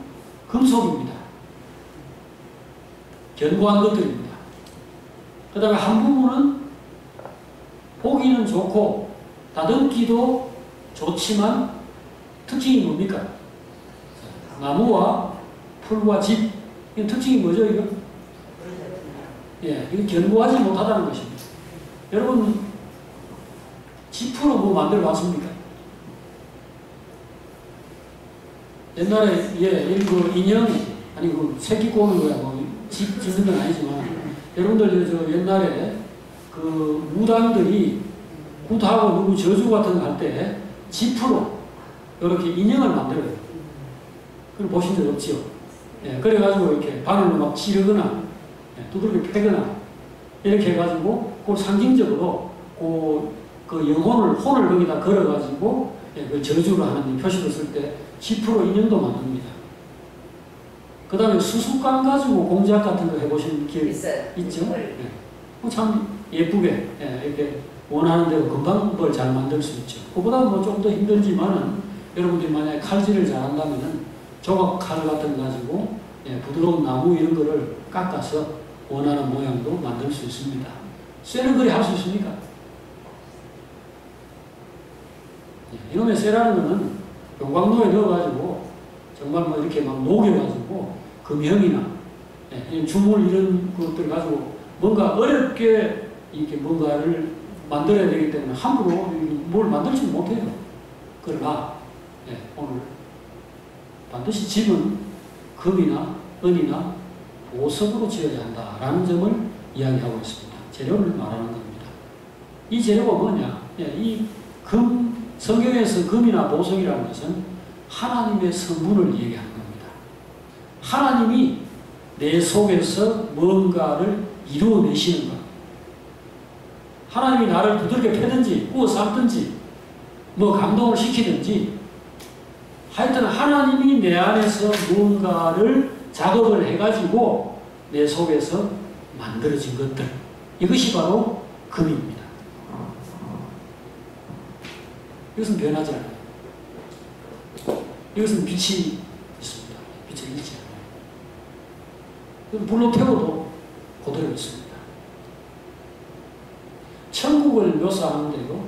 금속입니다. 견고한 것들입니다. 그 다음에 한 부분은 보기는 좋고 다듬기도 좋지만 특징이 뭡니까? 나무와 풀과 짚. 이 특징이 뭐죠, 이거? 이거 견고하지 못하다는 것입니다. 여러분, 짚으로 뭐 만들어 봤습니까? 옛날에, 여기 그 인형, 아니, 그 새끼 꼬는 거야, 뭐, 집 짓는 건 아니지만, 여러분들, 저 옛날에 그 무당들이 굿하고 누구 저주 같은 거 할 때, 짚으로 이렇게 인형을 만들어요. 그걸 보신 적 없죠? 그래가지고 이렇게 바늘로 막 찌르거나, 두들겨 패거나, 이렇게 해가지고, 그 상징적으로, 그 혼을 거기다 걸어가지고, 그 저주를 하는 표시로 쓸 때 10% 인형도 만듭니다. 그 다음에 수수깡 가지고 공작 같은 거 해보신 기억 있죠? 참 예쁘게 이렇게 원하는 대로 금방 뭘 잘 만들 수 있죠. 그보다 뭐 좀 더 힘들지만은 여러분들이 만약에 칼질을 잘한다면은 조각 칼 같은 거 가지고 부드러운 나무 이런 거를 깎아서 원하는 모양도 만들 수 있습니다. 쇠는 그리 할 수 있습니까? 이놈의 쇠라는 거는 용광로에 넣어가지고 정말 뭐 이렇게 막 녹여가지고 금형이나 주물 이런 것들 가지고 뭔가 어렵게 이렇게 뭔가를 만들어야 되기 때문에 함부로 뭘 만들지 못해요. 그러나 오늘 반드시 집은 금이나 은이나 보석으로 지어야 한다라는 점을 이야기하고 있습니다. 재료를 말하는 겁니다. 이 재료가 뭐냐? 이 성경에서 금이나 보석이라는 것은 하나님의 성분을 얘기하는 겁니다. 하나님이 내 속에서 뭔가를 이루어내시는 것. 하나님이 나를 두들겨 패든지 구워 삶든지 뭐 감동을 시키든지 하여튼 하나님이 내 안에서 무언가를 작업을 해가지고 내 속에서 만들어진 것들, 이것이 바로 금입니다. 이것은 변하지 않아요. 이것은 빛이 있습니다. 빛을 잃지 않아요. 불로 태워도 그대로 있습니다. 천국을 묘사하는데도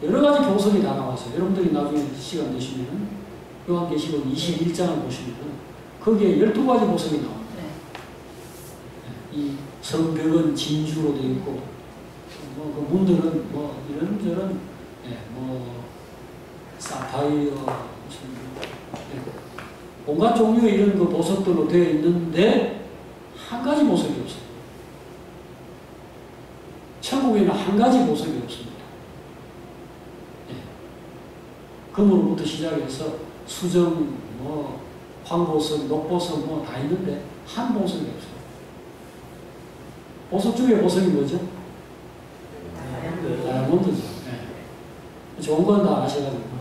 여러 가지 보석이 다 나와서 여러분들이 나중에 시간 되시면 요한계시록 21장을 보시면 거기에 12가지 보석이 나옵니다. 이 성벽은 진주로 되어 있고 그 문들은 뭐 이런저런 사파이어 온갖 종류의 이런 그 보석들로 되어 있는데 한 가지 보석이 없어요. 천국에는 한 가지 보석이 없습니다. 금으로부터 시작해서 수정, 황보석, 녹보석 다 있는데 한 보석이 없어요. 보석 중에 보석이 뭐죠? 다이아몬드죠. 좋은 건 다 아셔가지고.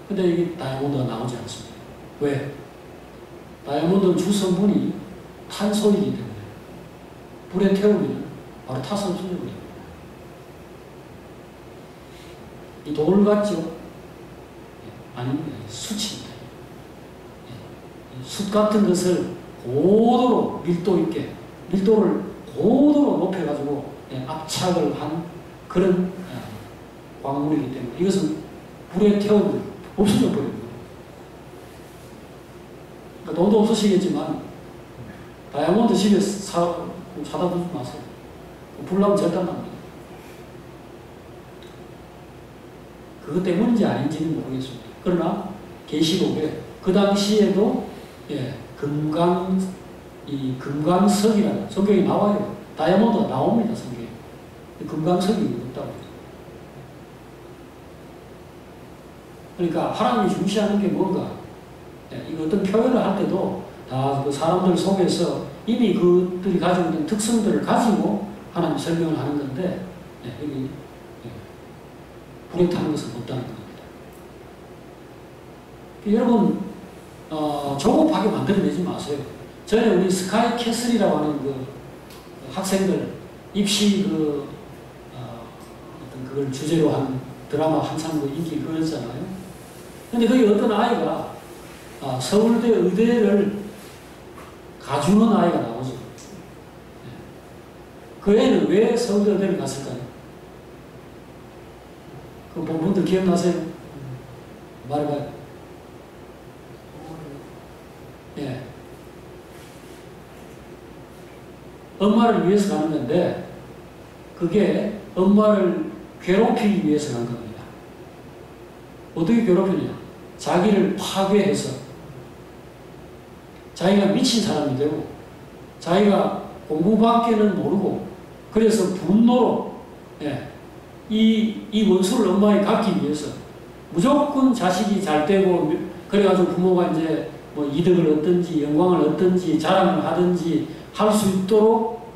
근데 이게 다이아몬드가 나오지 않습니다. 왜? 다이아몬드는 주성분이 탄소이기 때문에 불에 태우면 바로 타산소를 버립니다. 이 돌 같죠? 아닙니다. 숯입니다. 숯 같은 것을 고도로 밀도 있게, 밀도를 고도로 높여가지고 압착을 한 그런 광물이기 때문에 이것은 불에 태우면 없어져 버립니다. 그러니까 돈도 없으시겠지만 다이아몬드 집에 사다 두지 마세요. 불 나면 절대 안 납니다. 그것 때문인지 아닌지는 모르겠습니다. 그러나 계시록에 그 당시에도 금강석이라는 성경에 나와요. 다이아몬드가 나옵니다. 성경에. 금강석이 없다고. 그러니까 하나님이 중시하는 게 뭔가 이거 어떤 표현을 할 때도 다 그 사람들 속에서 이미 그들이 가지고 있는 특성들을 가지고 하나님 설명을 하는 건데 여기 불에 타는 것은 없다는 겁니다. 여러분 조급하게 만들어내지 마세요. 전에 우리 스카이 캐슬이라고 하는 그 학생들 입시 어떤 그걸 주제로 한 드라마 한참 인기 그였잖아요. 근데 거기 어떤 아이가 서울대 의대를 가주는 아이가 나오죠. 그 애는 왜 서울대 의대를 갔을까요? 그 분들 기억나세요? 말해봐요. 엄마를 위해서 가는 건데 그게 엄마를 괴롭히기 위해서 간 겁니다. 어떻게 괴롭히냐? 자기를 파괴해서 자기가 미친 사람이 되고 자기가 공부밖에는 모르고 그래서 분노로 이 원수를 엄마에 갖기 위해서 무조건 자식이 잘 되고 그래가지고 부모가 이제 뭐 이득을 얻든지 영광을 얻든지 자랑을 하든지 할 수 있도록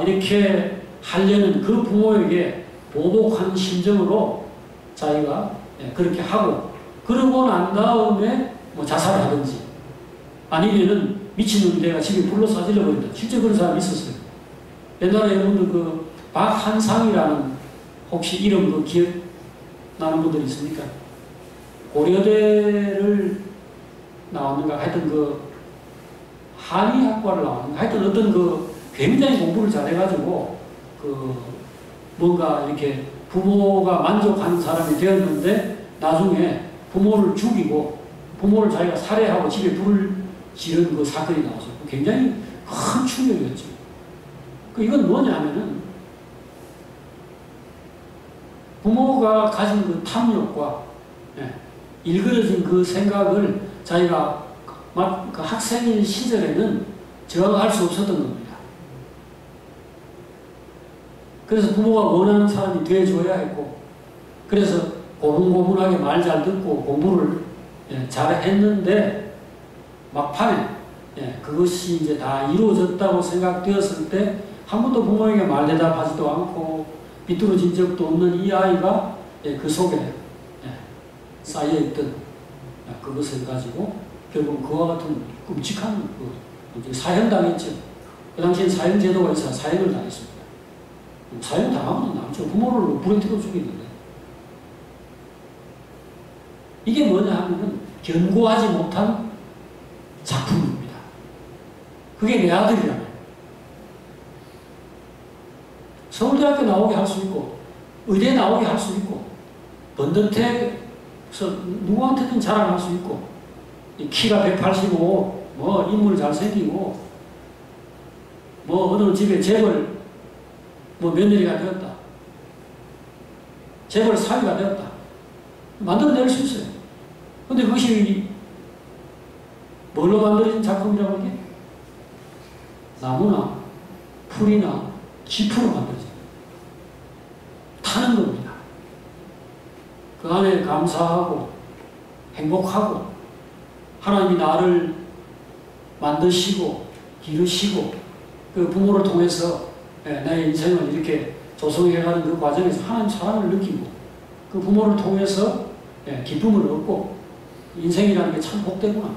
이렇게 하려는 그 부모에게 보복한 심정으로 자기가 그렇게 하고 그러고 난 다음에 뭐 자살을 하든지 아니면은 미친놈이 내가 집에 불러 사질러 버린다. 실제 그런 사람이 있었어요. 옛날에 여러분들 그 박한상이라는 혹시 이름 그 기억나는 분들이 있습니까? 고려대를 나왔는가 하여튼 그 한의학과를 나왔는가 하여튼 어떤 그 굉장히 공부를 잘해가지고 그 뭔가 이렇게 부모가 만족하는 사람이 되었는데 나중에 부모를 죽이고 부모를 자기가 살해하고 집에 불을 지른 그 사건이 나와서 굉장히 큰 충격이었죠. 이건 뭐냐 하면은 부모가 가진 그 탐욕과 일그러진 그 생각을 자기가 그 학생인 시절에는 저항할 수 없었던 겁니다. 그래서 부모가 원하는 사람이 되어줘야 했고, 그래서 고분고분하게 말 잘 듣고 공부를 잘 했는데, 막판에 그것이 이제 다 이루어졌다고 생각되었을 때, 한 번도 부모에게 말대답하지도 않고, 비뚤어진 적도 없는 이 아이가 그 속에 쌓여있던 그것을 가지고, 결국 그와 같은 끔찍한 사형당했죠. 그 당시엔 사형제도가 있어서 사형을 당했습니다. 사형 당하고는 남죠. 부모를 부러뜨려 죽이는데. 이게 뭐냐 하면은 견고하지 못한 작품입니다. 그게 내 아들이라면 서울대학교 나오게 할 수 있고 의대 나오게 할 수 있고 번듯해서 누구한테든 자랑할 수 있고 키가 185, 뭐 인물 잘생기고 뭐 어느 집에 재벌 뭐 며느리가 되었다. 재벌 사위가 되었다. 만들어낼 수 있어요. 근데 그것이 뭘로 만들어진 작품이라고 하는 게 나무나 풀이나 짚으로 만들어진 타는 겁니다. 그 안에 감사하고 행복하고 하나님이 나를 만드시고 기르시고 그 부모를 통해서 나의 인생을 이렇게 조성해가는 그 과정에서 하나님 사랑을 느끼고 그 부모를 통해서 기쁨을 얻고 인생이라는 게 참 복되구나.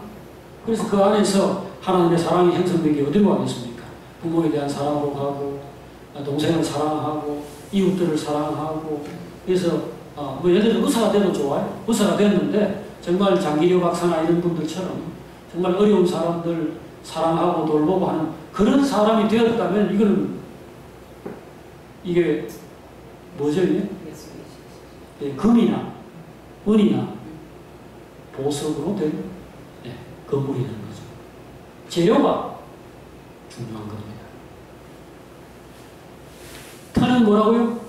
그래서 그 안에서 하나님의 사랑이 형성된 게 어디로 가겠습니까? 부모에 대한 사랑으로 가고 동생을 사랑하고 이웃들을 사랑하고 그래서 뭐 예를 들어 의사가 돼도 좋아요. 의사가 됐는데 정말 장기료 박사나 이런 분들처럼 정말 어려운 사람들 사랑하고 돌보고 하는 그런 사람이 되었다면 이거는 이게 뭐죠 이게? 금이나 은이나 보석으로 된 건물이 되는 거죠. 재료가 중요한 겁니다. 터는 뭐라고요?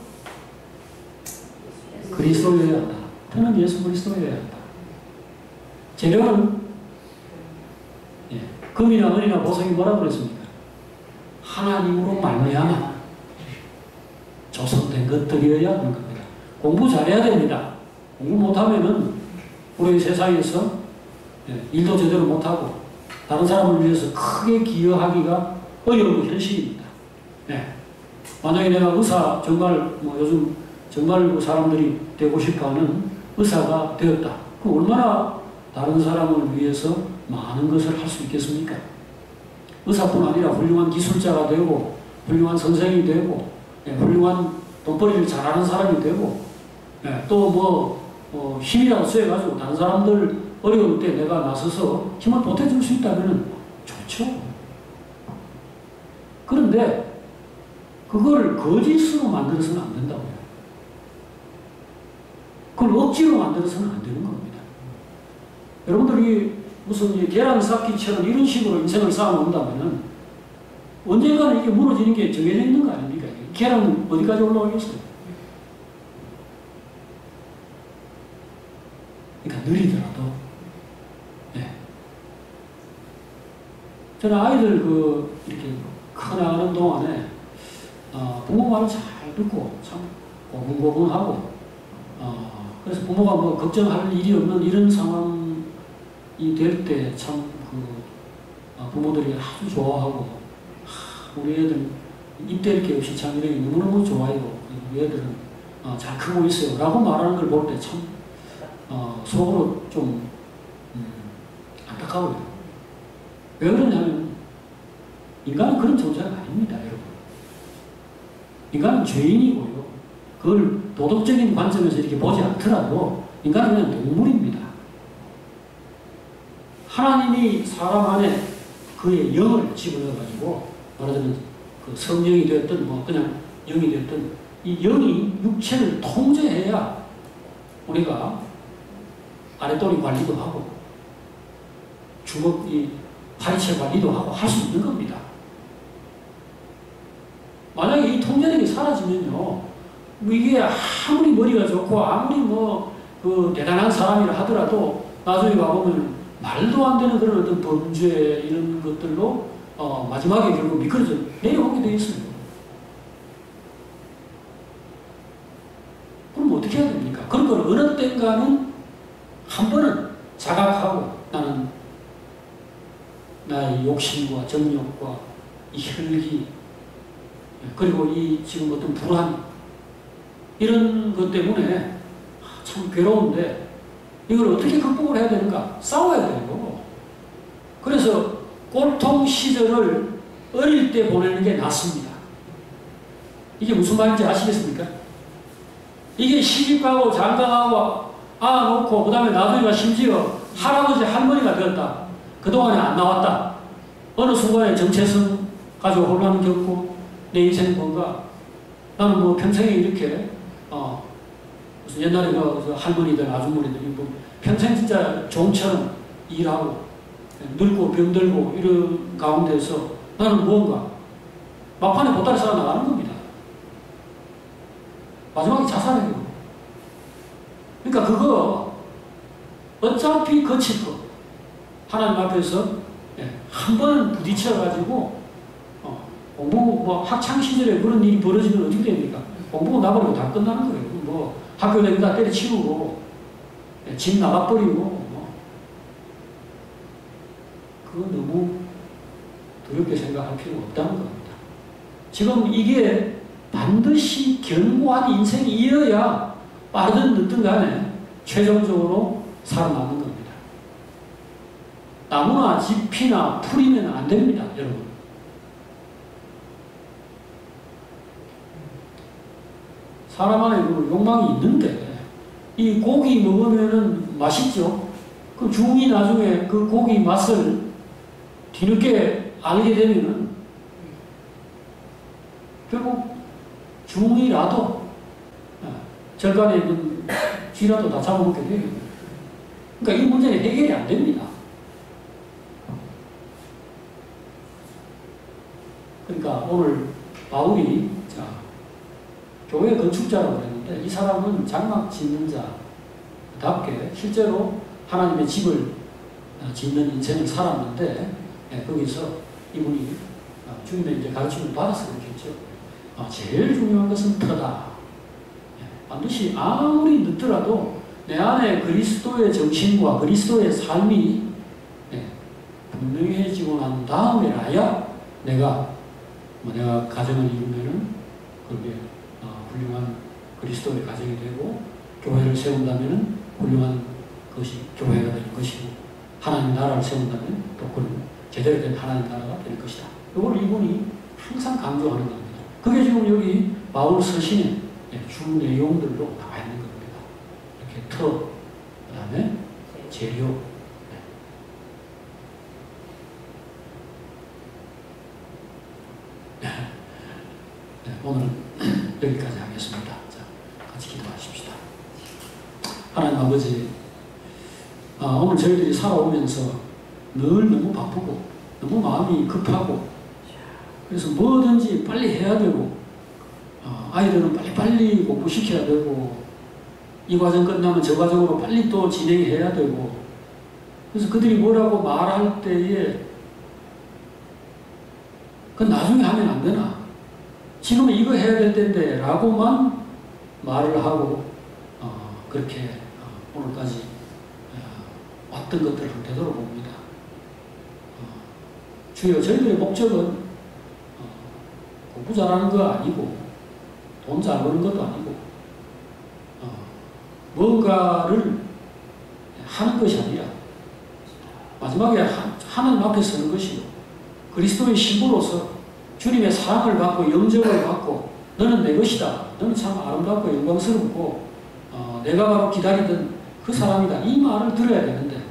그리스도여야 한다. 터는 예수 그리스도여야 한다. 재료는 금이나 은이나 보석이 뭐라고 그랬습니까? 하나님으로 말미암아 조성된 것들이어야 하는 겁니다. 공부 잘해야 됩니다. 공부 못하면은 우리 세상에서 일도 제대로 못하고 다른 사람을 위해서 크게 기여하기가 어려운 현실입니다. 만약에 내가 의사 정말 뭐 요즘 정말 그 사람들이 되고 싶어하는 의사가 되었다. 그럼 얼마나 다른 사람을 위해서 많은 것을 할 수 있겠습니까? 의사뿐 아니라 훌륭한 기술자가 되고 훌륭한 선생이 되고 훌륭한 돈벌이를 잘하는 사람이 되고 또 뭐 힘이라도 쓰여가지고 다른 사람들 어려울 때 내가 나서서 힘을 보태줄 수 있다면 좋죠. 그런데 그걸 거짓으로 만들어서는 안 된다고요. 그걸 억지로 만들어서는 안 되는 겁니다. 여러분들이 무슨 계란 쌓기처럼 이런 식으로 인생을 쌓아놓는다면 언젠가는 이게 무너지는 게 정해져 있는 거 아닙니까? 계란은 어디까지 올라오겠어요? 그러니까 느리더라도 저는 아이들 이렇게 커나가는 동안에 부모 말을 잘 듣고 참 고분고분하고 그래서 부모가 뭐 걱정할 일이 없는 이런 상황이 될 때 참 부모들이 아주 좋아하고 우리 애들 입댈 게 없이 참 이렇게 너무너무 좋아요. 우리 애들은 잘 크고 있어요 라고 말하는 걸 볼 때 참 속으로 좀 안타까워요. 왜 그러냐면 인간은 그런 존재가 아닙니다, 여러분. 인간은 죄인이고요. 그걸 도덕적인 관점에서 이렇게 보지 않더라도 인간은 그냥 동물입니다. 하나님이 사람 안에 그의 영을 집어넣어가지고 말하자면 그 성령이 되었든 뭐 그냥 영이 되었든 이 영이 육체를 통제해야 우리가 아랫도리 관리도 하고 주먹 이 파리채 관리도 하고 할 수 있는 겁니다. 만약에 이 통제력이 사라지면요, 뭐 이게 아무리 머리가 좋고 아무리 뭐 그 대단한 사람이라 하더라도 나중에 가보면 말도 안 되는 그런 어떤 범죄 이런 것들로 마지막에 결국 미끄러져 내려오게 돼 있어요. 그럼 어떻게 해야 됩니까? 그런 걸 어느 때인가는 한 번은 자각하고 나는 나의 욕심과 정욕과 이 혈기 그리고 이 지금 어떤 불안 이런 것 때문에 참 괴로운데 이걸 어떻게 극복을 해야 되는가? 싸워야 돼요. 그래서 고통 시절을 어릴 때 보내는 게 낫습니다. 이게 무슨 말인지 아시겠습니까? 이게 시집가고 장가가고 놓고 그 다음에 나중에 심지어 할아버지 할머니가 되었다. 그동안에 안 나왔다. 어느 순간에 정체성 가지고 혼란을 겪고 내 인생은 뭔가 나는 뭐 평생에 이렇게 무슨 옛날에 그 할머니들 아주머니들이 뭐 평생 진짜 종처럼 일하고 늙고 병들고 이런 가운데서 나는 무언가 막판에 보따리 싸러 나가는 겁니다. 마지막에 자살해요. 그러니까 그거 어차피 거칠 거 하나님 앞에서 한 번 부딪혀가지고 공부 뭐 학창 시절에 그런 일이 벌어지면 어떻게 됩니까? 공부 나버리고 다 끝나는 거예요. 뭐 학교 다니고 다 때려치우고 집 나가버리고 그거 너무 두렵게 생각할 필요가 없다는 겁니다. 지금 이게 반드시 견고한 인생이 이어야 빠르든 늦든 간에 최종적으로 살아남는 겁니다. 나무나 잎이나 풀이면 안 됩니다, 여러분. 사람 안에 그 욕망이 있는데 이 고기 먹으면은 맛있죠. 그 중이 나중에 그 고기 맛을 뒤늦게 알게 되면은 결국 중이라도 절간에 있는 쥐라도 다 잡아먹게 돼요. 그러니까 이 문제는 해결이 안 됩니다. 그러니까 오늘 바울이 교회 건축자라고 그랬는데 이 사람은 장막 짓는 자답게 실제로 하나님의 집을 짓는 인생을 살았는데 거기서 이분이 주님의 이제 가르침을 받아서 그렇겠죠. 제일 중요한 것은 터다. 반드시 아무리 늦더라도 내 안에 그리스도의 정신과 그리스도의 삶이 분명해지고 난 다음에라야 내가 가정을 이루면은 그게 훌륭한 그리스도의 가정이 되고 교회를 세운다면은 훌륭한 것이 교회가 될 것이고 하나님 나라를 세운다면 또 그런 제대로 된 하나님 나라가 될 것이다. 이걸 이분이 항상 강조하는 겁니다. 그게 지금 여기 바울 서신의 주 내용들로 나와 있는 겁니다. 이렇게 터, 그 다음에 재료. 오늘은 여기까지 하겠습니다. 자, 같이 기도하십시다. 하나님 아버지, 오늘 저희들이 살아오면서 늘 너무 바쁘고 너무 마음이 급하고 그래서 뭐든지 빨리 해야 되고 아이들은 빨리빨리 공부시켜야 되고 이 과정 끝나면 저 과정으로 빨리 또 진행해야 되고 그래서 그들이 뭐라고 말할 때에 그건 나중에 하면 안 되나? 지금 이거 해야 될 텐데 라고만 말을 하고 그렇게 오늘까지 왔던 것들을 한번 되돌아봅니다. 주여 저희들의 목적은 공부 잘하는 거 아니고 돈 잘 버는 것도 아니고 뭔가를 하는 것이 아니라 마지막에 하나님 앞에 서는 것이고 그리스도의 신부로서 주님의 사랑을 받고 영접을 받고 너는 내 것이다. 너는 참 아름답고 영광스럽고 내가 바로 기다리던 그 사람이다. 이 말을 들어야 되는데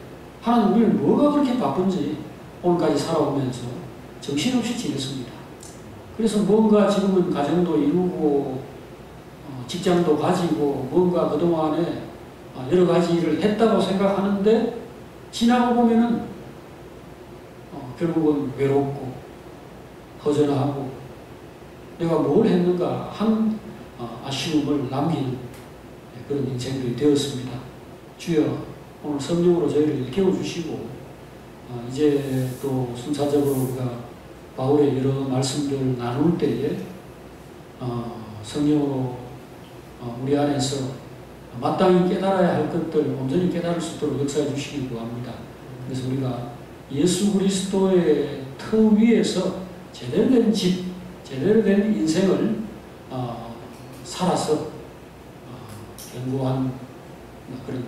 하나님 우리는 뭐가 그렇게 바쁜지 오늘까지 살아오면서 정신없이 지냈습니다. 그래서 뭔가 지금은 가정도 이루고 직장도 가지고 뭔가 그동안에 여러 가지 일을 했다고 생각하는데 지나고 보면은 결국은 외롭고 허전하고 내가 뭘 했는가 한 아쉬움을 남기는 그런 인생들이 되었습니다. 주여 오늘 성령으로 저희를 깨워주시고 이제 또 순차적으로 우리가 바울의 여러 말씀들을 나눌 때에 성령으로 우리 안에서 마땅히 깨달아야 할 것들 온전히 깨달을 수 있도록 역사해 주시기 구합니다. 그래서 우리가 예수 그리스도의 터 위에서 제대로 된 집, 제대로 된 인생을 살아서 견고한 그런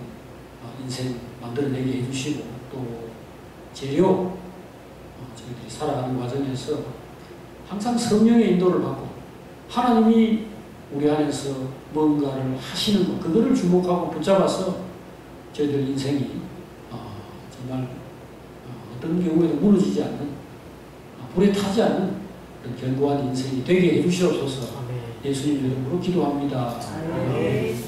인생 만들어내게 해주시고 또 재료 저희들이 살아가는 과정에서 항상 성령의 인도를 받고 하나님이 우리 안에서 뭔가를 하시는 것 그거를 주목하고 붙잡아서 저희들 인생이 정말 어떤 경우에도 무너지지 않는 불에 타지 않는 그런 견고한 인생이 되게 해주시옵소서. 예수님 이름으로 기도합니다. 아멘.